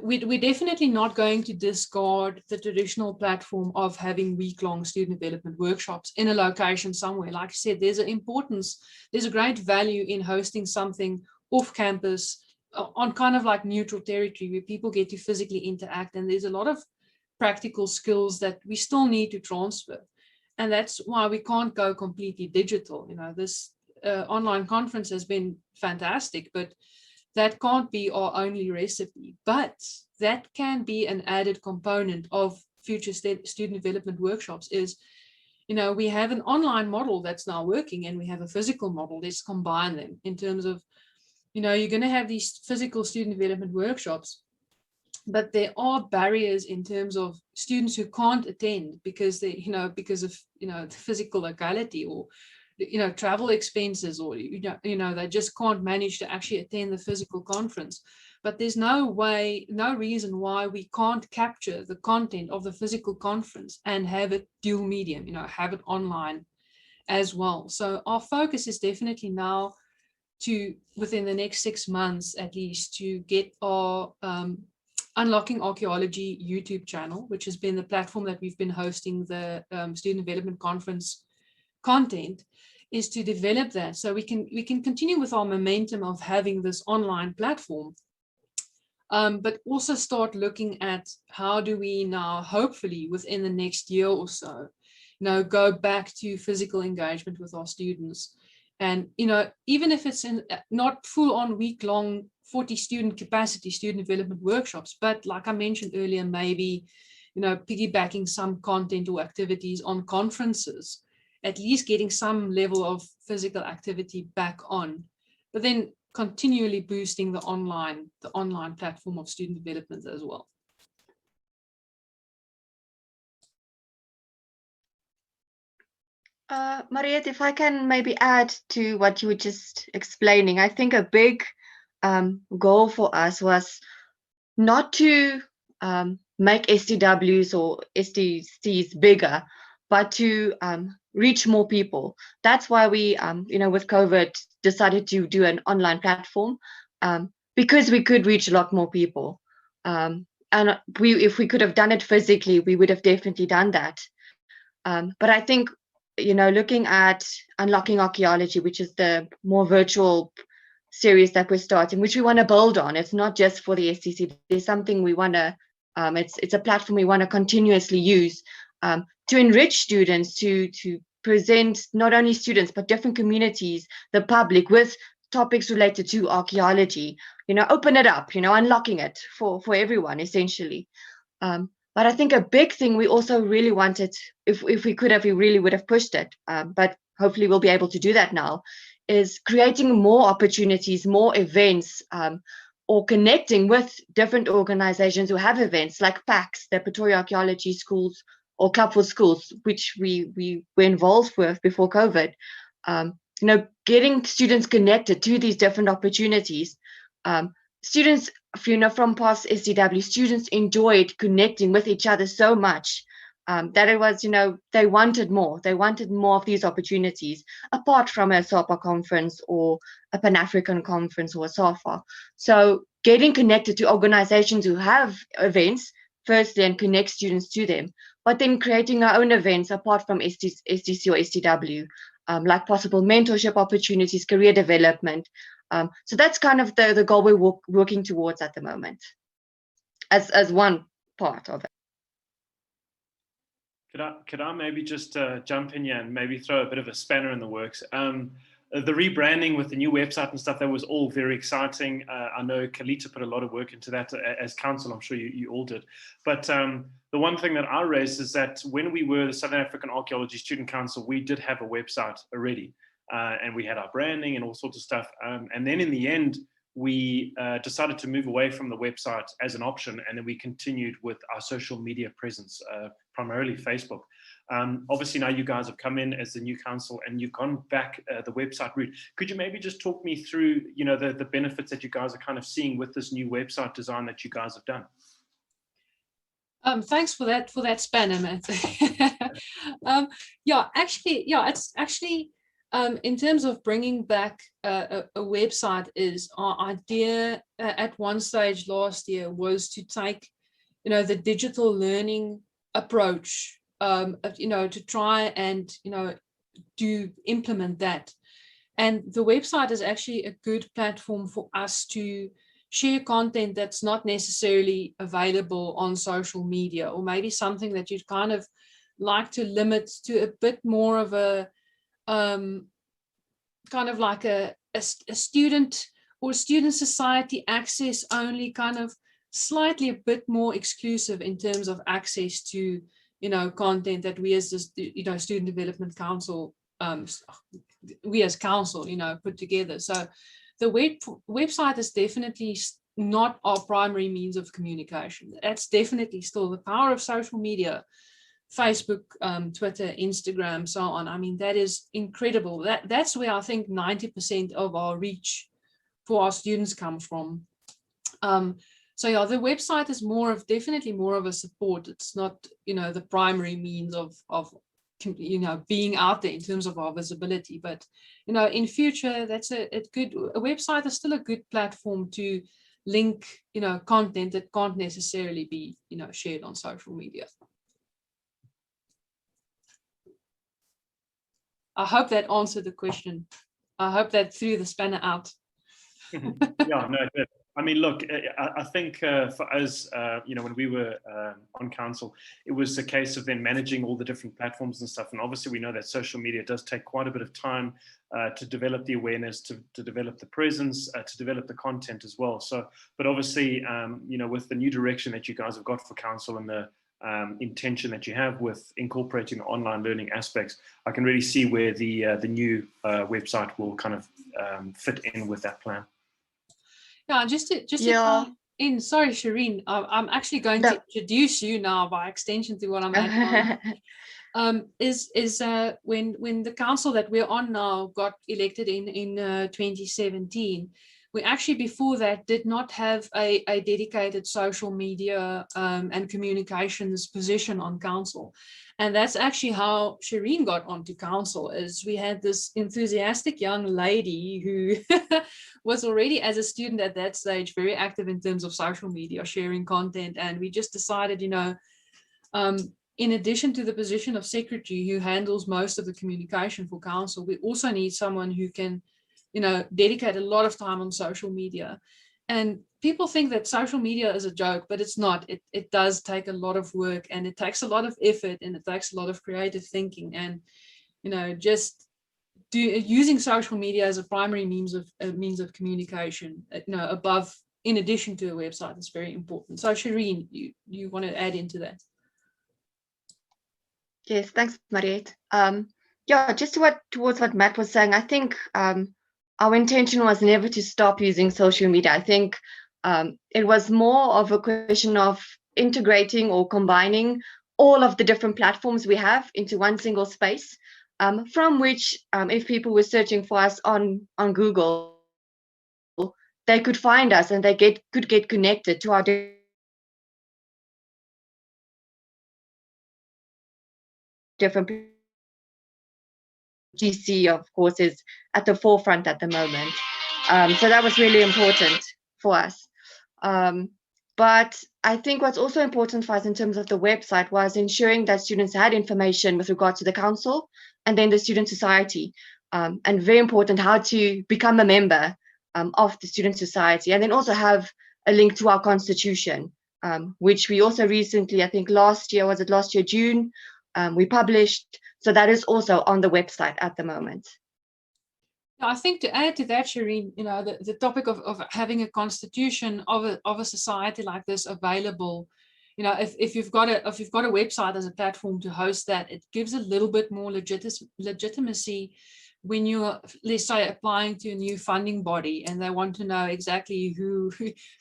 we're definitely not going to discard the traditional platform of having week-long student development workshops in a location somewhere. Like I said, there's a great value in hosting something off campus, on kind of like neutral territory, where people get to physically interact, and there's a lot of practical skills that we still need to transfer. And that's why we can't go completely digital. This online conference has been fantastic, but that can't be our only recipe. But that can be an added component of future student development workshops. Is, we have an online model that's now working, and we have a physical model. Let's combine them in terms of, you know, you're going to have these physical student development workshops, but there are barriers in terms of students who can't attend because they, you know, because of, you know, the physical locality, or, you know, travel expenses, or, you know, they just can't manage to actually attend the physical conference. But there's no way, no reason why we can't capture the content of the physical conference and have it dual medium, you know, have it online as well. So our focus is definitely now to, within the next 6 months at least, to get our Unlocking Archaeology YouTube channel, which has been the platform that we've been hosting the student development conference content, is to develop that so we can continue with our momentum of having this online platform, but also start looking at how do we now, hopefully within the next year or so, you know, go back to physical engagement with our students. And, you know, even if it's in not full on week-long 40 student capacity student development workshops, but like I mentioned earlier, maybe, you know, piggybacking some content or activities on conferences, at least getting some level of physical activity back on, but then continually boosting the online platform of student development as well. Mariette, if I can maybe add to what you were just explaining, I think a big goal for us was not to make STWs or STCs bigger, but to reach more people. That's why we, you know, with COVID, decided to do an online platform, because we could reach a lot more people. And if we could have done it physically, we would have definitely done that. But I think, you know, looking at Unlocking Archaeology, which is the more virtual series that we're starting, which we want to build on. It's not just for the STC. There's something we want to, it's a platform we want to continuously use to enrich students, to present not only students, but different communities, the public, with topics related to archaeology, you know, open it up, you know, unlocking it for everyone, essentially. But I think a big thing we also really wanted, if we could have, we really would have pushed it, but hopefully we'll be able to do that now, is creating more opportunities, more events, or connecting with different organizations who have events like PAX, the Pretoria Archaeology Schools, or Club for Schools, which we were involved with before COVID. You know, getting students connected to these different opportunities. Students, you know, from past SDW, students enjoyed connecting with each other so much that it was, you know, they wanted more. They wanted more of these opportunities, apart from a SAPA conference or a Pan-African conference or a SAFA. So getting connected to organizations who have events, firstly, and connect students to them, but then creating our own events apart from SDC or SDW, like possible mentorship opportunities, career development. So that's kind of the goal we're working towards at the moment, as one part of it. Could I maybe just jump in here and maybe throw a bit of a spanner in the works? The rebranding with the new website and stuff, that was all very exciting. I know Kalita put a lot of work into that as council. I'm sure you all did. But the one thing that I raised is that when we were the Southern African Archaeology Student Council, we did have a website already. And we had our branding and all sorts of stuff. And then in the end, we decided to move away from the website as an option, and then we continued with our social media presence, primarily Facebook. Obviously now you guys have come in as the new council and you've gone back the website route. Could you maybe just talk me through, you know, the benefits that you guys are kind of seeing with this new website design that you guys have done? Thanks for that spanner, Matt. It's actually in terms of bringing back a website, is our idea at one stage last year was to take, you know, the digital learning approach, you know, to try and, you know, implement that. And the website is actually a good platform for us to share content that's not necessarily available on social media, or maybe something that you'd kind of like to limit to a bit more of a kind of like a student or student society access only, kind of slightly a bit more exclusive in terms of access to, you know, content that we as the, you know, Student Development Council, we as council, you know, put together. So the website is definitely not our primary means of communication. That's definitely still the power of social media, Facebook, Twitter, Instagram, so on. I mean, that is incredible. That's where I think 90% of our reach for our students comes from. So yeah, the website is definitely more of a support. It's not, the primary means of being out there in terms of our visibility. But in future, that's a website is still a good platform to link content that can't necessarily be shared on social media. I hope that answered the question. I hope that threw the spanner out. Yeah, no, I mean, look, I think for us, when we were on council, it was a case of then managing all the different platforms and stuff. And obviously we know that social media does take quite a bit of time to develop the awareness, to develop the presence, to develop the content as well. So, but obviously, with the new direction that you guys have got for council and the intention that you have with incorporating the online learning aspects, I can really see where the new website will kind of fit in with that plan. Yeah, just to come in, sorry, Shireen, I'm actually going to introduce you now by extension to what I'm adding on. When the council that we're on now got elected in 2017, we actually before that did not have a dedicated social media and communications position on council. And that's actually how Shireen got onto council, is we had this enthusiastic young lady who was already, as a student at that stage, very active in terms of social media, sharing content. And we just decided, in addition to the position of secretary who handles most of the communication for council, we also need someone who can, dedicate a lot of time on social media. And people think that social media is a joke, but it's not. It does take a lot of work, and it takes a lot of effort, and it takes a lot of creative thinking. And, just using social media as a primary means of communication, in addition to a website, is very important. So Shireen, you want to add into that? Yes, thanks, Mariette. Just towards what Matt was saying, I think our intention was never to stop using social media. I think it was more of a question of integrating or combining all of the different platforms we have into one single space, from which, if people were searching for us on Google, they could find us and they could get connected to our different. GC, of course, is at the forefront at the moment. So that was really important for us. But I think what's also important for us in terms of the website was ensuring that students had information with regard to the council and then the student society. And very important, how to become a member of the student society, and then also have a link to our constitution, which we also recently, I think last year, June, we published. So that is also on the website at the moment. I think to add to that, Shireen, the topic of having a constitution of a society like this available, if you've got a website as a platform to host that, it gives a little bit more legitimacy when you're, let's say, applying to a new funding body and they want to know exactly who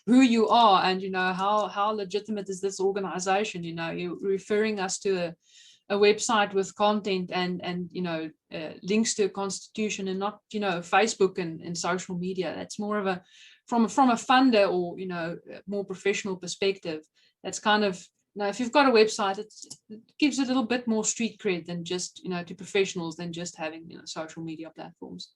you are and how legitimate is this organization. You're referring us to a website with content and links to a constitution, and not Facebook and social media. That's more of a from a funder or more professional perspective. That's kind of, if you've got a website, it gives a little bit more street cred than just to professionals than just having social media platforms.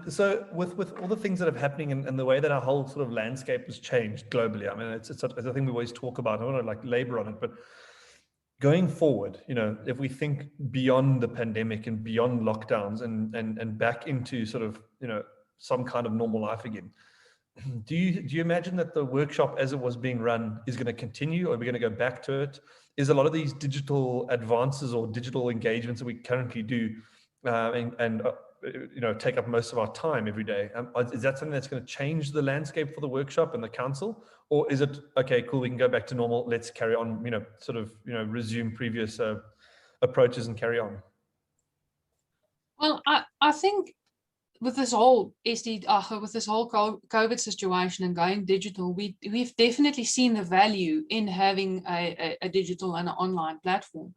So with all the things that are happening and the way that our whole sort of landscape has changed globally, I mean, it's a thing we always talk about. I don't want to labor on it, but going forward, if we think beyond the pandemic and beyond lockdowns and back into sort of, some kind of normal life again, do you imagine that the workshop as it was being run is going to continue, or are we going to go back to it? Is a lot of these digital advances or digital engagements that we currently do take up most of our time every day, is that something that's going to change the landscape for the workshop and the council? Or is it, okay, cool, we can go back to normal, let's carry on, resume previous approaches and carry on? Well, I think with this whole with this whole COVID situation and going digital, we've definitely seen the value in having a digital and an online platform.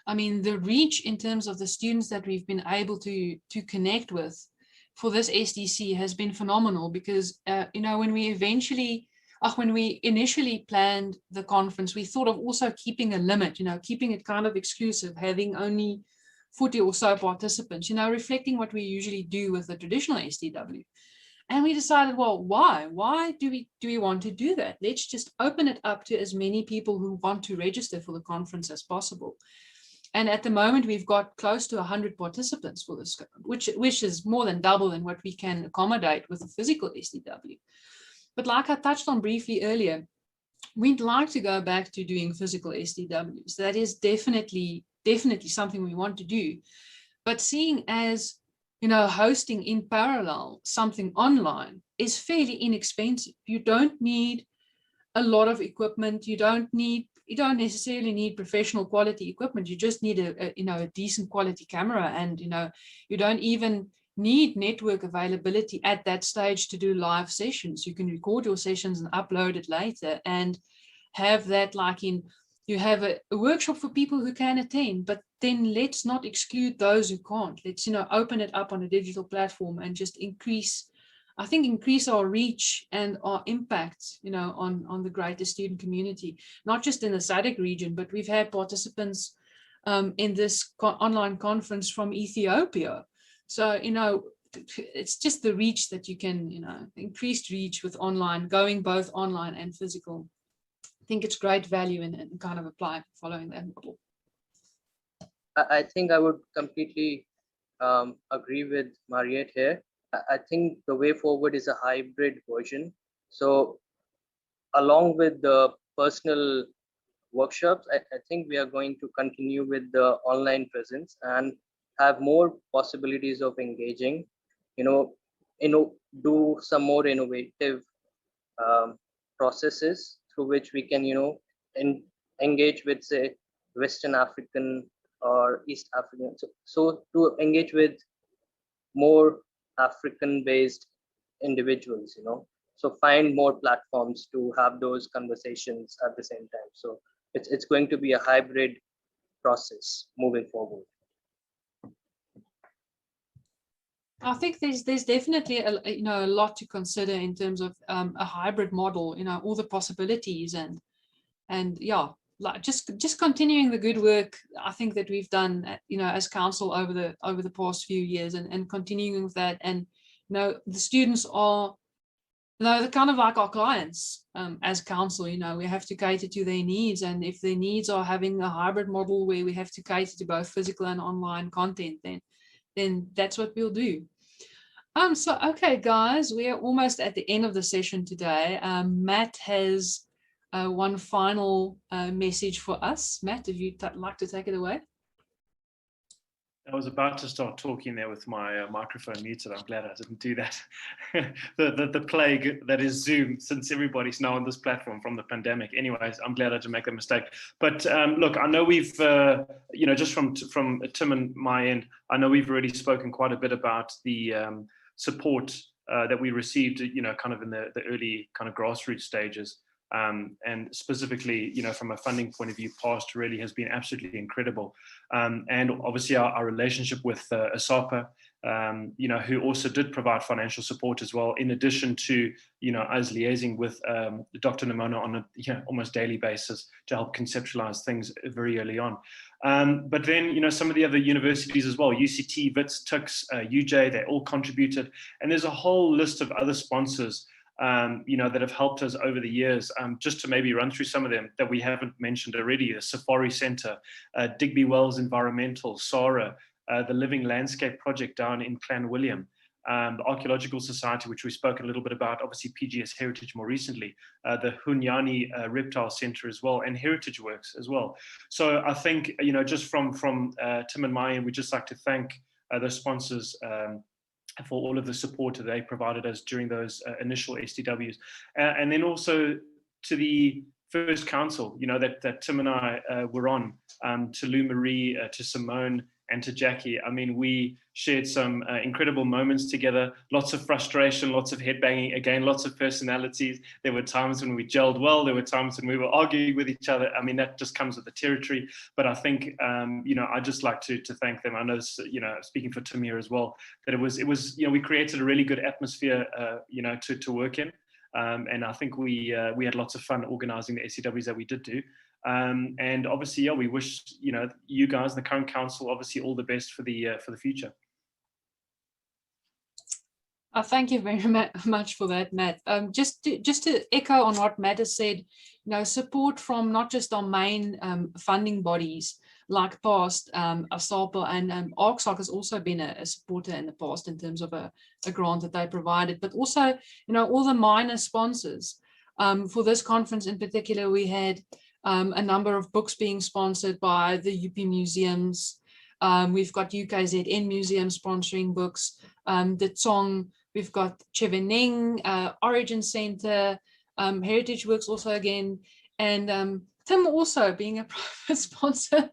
I mean, the reach in terms of the students that we've been able to connect with for this SDC has been phenomenal, because you know, when we initially planned the conference, we thought of also keeping a limit, you know, keeping it kind of exclusive, having only 40 or so participants, you know, reflecting what we usually do with the traditional SDW. And we decided, well, why do we want to do that? Let's just open it up to as many people who want to register for the conference as possible. And at the moment, we've got close to 100 participants for this, which is more than double than what we can accommodate with a physical SDW. But like I touched on briefly earlier, we'd like to go back to doing physical SDWs. That is definitely something we want to do. But seeing as, you know, hosting in parallel something online is fairly inexpensive. You don't need a lot of equipment. You don't necessarily need professional quality equipment. You just need a decent quality camera, and you don't even need network availability at that stage to do live sessions. You can record your sessions and upload it later, and have that you have a workshop for people who can attend, but then let's not exclude those who can't. Let's open it up on a digital platform and just increase our reach and our impact, on the greater student community, not just in the SADC region, but we've had participants in this online conference from Ethiopia. So, it's just the reach that you can, increased reach with online, going both online and physical. I think it's great value and kind of apply following that model. I think I would completely agree with Mariette here. I think the way forward is a hybrid version. So along with the personal workshops, I think we are going to continue with the online presence and have more possibilities of engaging, do some more innovative processes through which we can, engage with, say, Western African or East African. So to engage with more African-based individuals, so find more platforms to have those conversations at the same time. So it's going to be a hybrid process moving forward. I think there's definitely a lot to consider in terms of a hybrid model, all the possibilities and yeah, like just continuing the good work I think that we've done, as council over the past few years, and continuing with that. And the students are they're kind of like our clients as council. We have to cater to their needs, and if their needs are having a hybrid model where we have to cater to both physical and online content, then that's what we'll do. So okay, guys, we are almost at the end of the session today. Matt has one final message for us. Matt, if you'd like to take it away. I was about to start talking there with my microphone muted. I'm glad I didn't do that. the plague that is Zoom, since everybody's now on this platform from the pandemic. Anyways, I'm glad I didn't make that mistake. But look, I know we've, just from Tim and my end, I know we've already spoken quite a bit about the support that we received, kind of in the early kind of grassroots stages. And specifically, from a funding point of view, PAST really has been absolutely incredible. And obviously our relationship with ASAPA, who also did provide financial support as well, in addition to, us liaising with Dr. Namono on a almost daily basis to help conceptualize things very early on. But then, some of the other universities as well, UCT, WITS, TUCS, UJ, they all contributed. And there's a whole list of other sponsors that have helped us over the years. Just to maybe run through some of them that we haven't mentioned already: the Safari Center, Digby Wells Environmental, SARA, the Living Landscape Project down in Clanwilliam, the Archaeological Society, which we spoke a little bit about, obviously PGS Heritage more recently, the Hunyani Reptile Center as well, and Heritage Works as well. So I think, just from Tim and my end, we'd just like to thank the sponsors for all of the support that they provided us during those initial SDWs. And then also to the first council, that Tim and I were on, to Lou Marie, to Simone, and to Jackie. I mean, we shared some incredible moments together, lots of frustration, lots of headbanging, again, lots of personalities. There were times when we gelled well, there were times when we were arguing with each other. I mean, that just comes with the territory. But I think, you know, I'd just like to thank them. I know, you know, speaking for Tim here as well, that it was, you know, we created a really good atmosphere, you know, to work in. And I think we had lots of fun organizing the SCWs that we did do. And obviously, yeah, we wish, you know, you guys, the current council, obviously all the best for the future. Thank you very much for that, Matt. Just to echo on what Matt has said, you know, support from not just our main funding bodies like past, ASAPA and ARCSOC has also been a supporter in the past in terms of a grant that they provided, but also, you know, all the minor sponsors. For this conference in particular, we had a number of books being sponsored by the UP museums. We've got UKZN Museum sponsoring books, the Tsong. We've got Chevening, Origin Center, Heritage Works also again, and Tim also being a private sponsor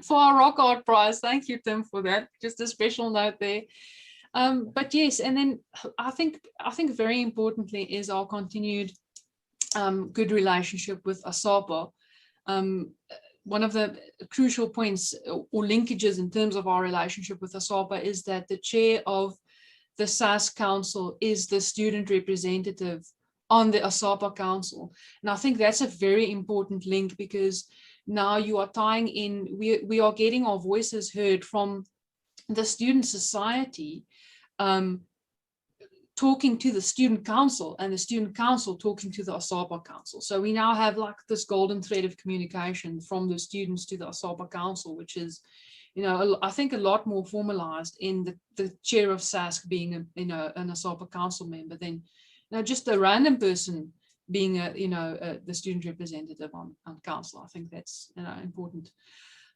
for our Rock Art Prize. Thank you, Tim, for that. Just a special note there. But yes, and then I think very importantly is our continued good relationship with ASAPA. One of the crucial points or linkages in terms of our relationship with ASAPA is that the chair of the SAS Council is the student representative on the ASAPA Council. And I think that's a very important link, because now you are tying in, we are getting our voices heard from the student society, talking to the student council, and the student council talking to the ASAPA Council. So we now have like this golden thread of communication from the students to the ASAPA Council, which is, you know, I think a lot more formalized in the chair of SASC being a, you know, an ASAPA council member than, you know, just a random person being a, you know, the student representative on council. I think that's, you know, important.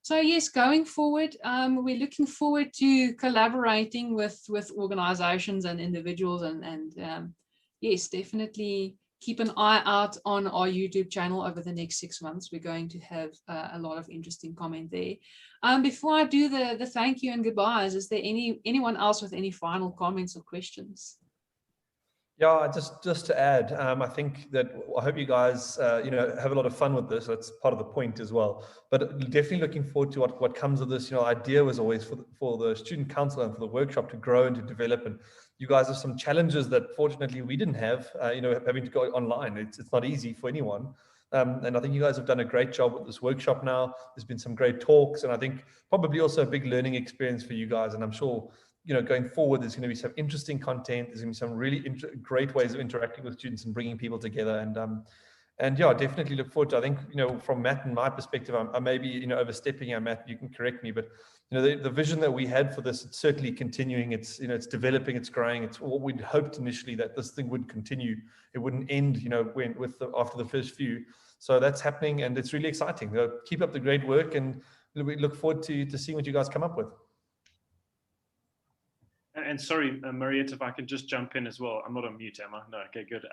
So yes, going forward, we're looking forward to collaborating with organizations and individuals, and yes, definitely keep an eye out on our YouTube channel over the next 6 months. We're going to have a lot of interesting comment there. Before I do the thank you and goodbyes, is there anyone else with any final comments or questions? Yeah, just to add, I think that I hope you guys, you know, have a lot of fun with this. That's part of the point as well. But definitely looking forward to what comes of this. You know, idea was always for the student council and for the workshop to grow and to develop. And you guys have some challenges that fortunately we didn't have. You know, having to go online, it's not easy for anyone. And I think you guys have done a great job with this workshop now. There's been some great talks, and I think probably also a big learning experience for you guys. And I'm sure, you know, going forward, there's going to be some interesting content. There's going to be some really great ways of interacting with students and bringing people together. And yeah, definitely look forward to, I think, you know, from Matt and my perspective, I may be, you know, overstepping here, Matt, you can correct me, but, you know, the vision that we had for this, it's certainly continuing. It's, you know, it's developing, it's growing. It's what we'd hoped initially, that this thing would continue. It wouldn't end, you know, after the first few. So that's happening, and it's really exciting. Keep up the great work, and we look forward to seeing what you guys come up with. And sorry, Mariette, if I can just jump in as well. I'm not on mute, am I? No, okay, good.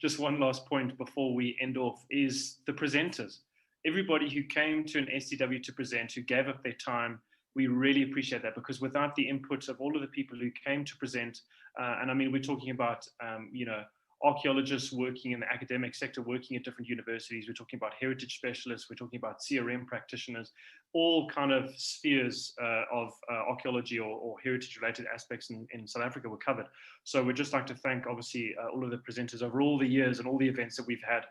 Just one last point before we end off is the presenters. Everybody who came to an SCW to present, who gave up their time, we really appreciate that, because without the input of all of the people who came to present, and I mean, we're talking about, you know, archaeologists working in the academic sector, working at different universities. We're talking about heritage specialists. We're talking about CRM practitioners, all kind of spheres of archaeology or heritage related aspects in South Africa were covered. So we'd just like to thank, obviously, all of the presenters over all the years and all the events that we've had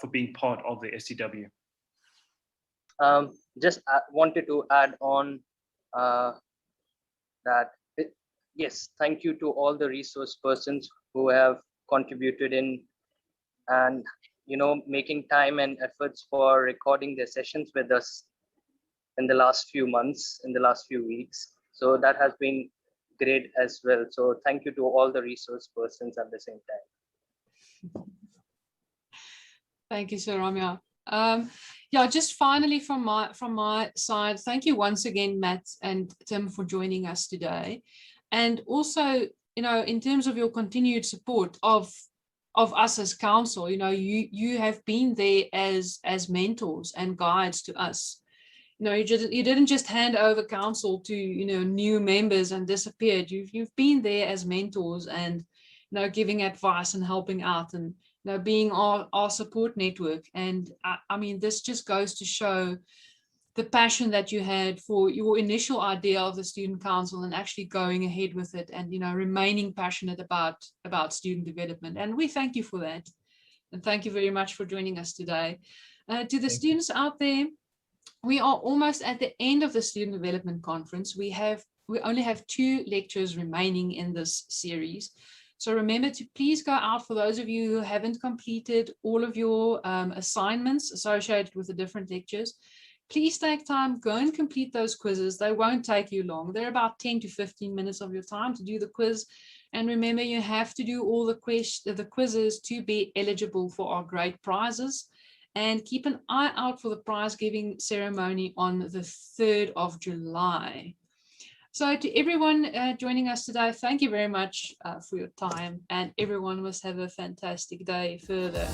for being part of the SCW. Just wanted to add on that, yes, thank you to all the resource persons who have contributed in and, you know, making time and efforts for recording their sessions with us in the last few months, in the last few weeks. So that has been great as well. So thank you to all the resource persons at the same time. Thank you, Sir Ramya. Yeah, just finally from my side, thank you once again, Matt and Tim, for joining us today. And also, you know, in terms of your continued support of us as council, you know, you have been there as mentors and guides to us, you know, you didn't just hand over council to, you know, new members and disappeared. You've been there as mentors and, you know, giving advice and helping out and, you know, being our support network. And I mean, this just goes to show the passion that you had for your initial idea of the student council and actually going ahead with it and, you know, remaining passionate about student development. And we thank you for that. And thank you very much for joining us today. To the students out there, we are almost at the end of the Student Development Conference. We only have 2 lectures remaining in this series. So remember to please go out, for those of you who haven't completed all of your assignments associated with the different lectures. Please take time, go and complete those quizzes. They won't take you long. They're about 10 to 15 minutes of your time to do the quiz. And remember, you have to do all the quizzes to be eligible for our great prizes. And keep an eye out for the prize giving ceremony on the 3rd of July. So to everyone joining us today, thank you very much for your time, and everyone must have a fantastic day further.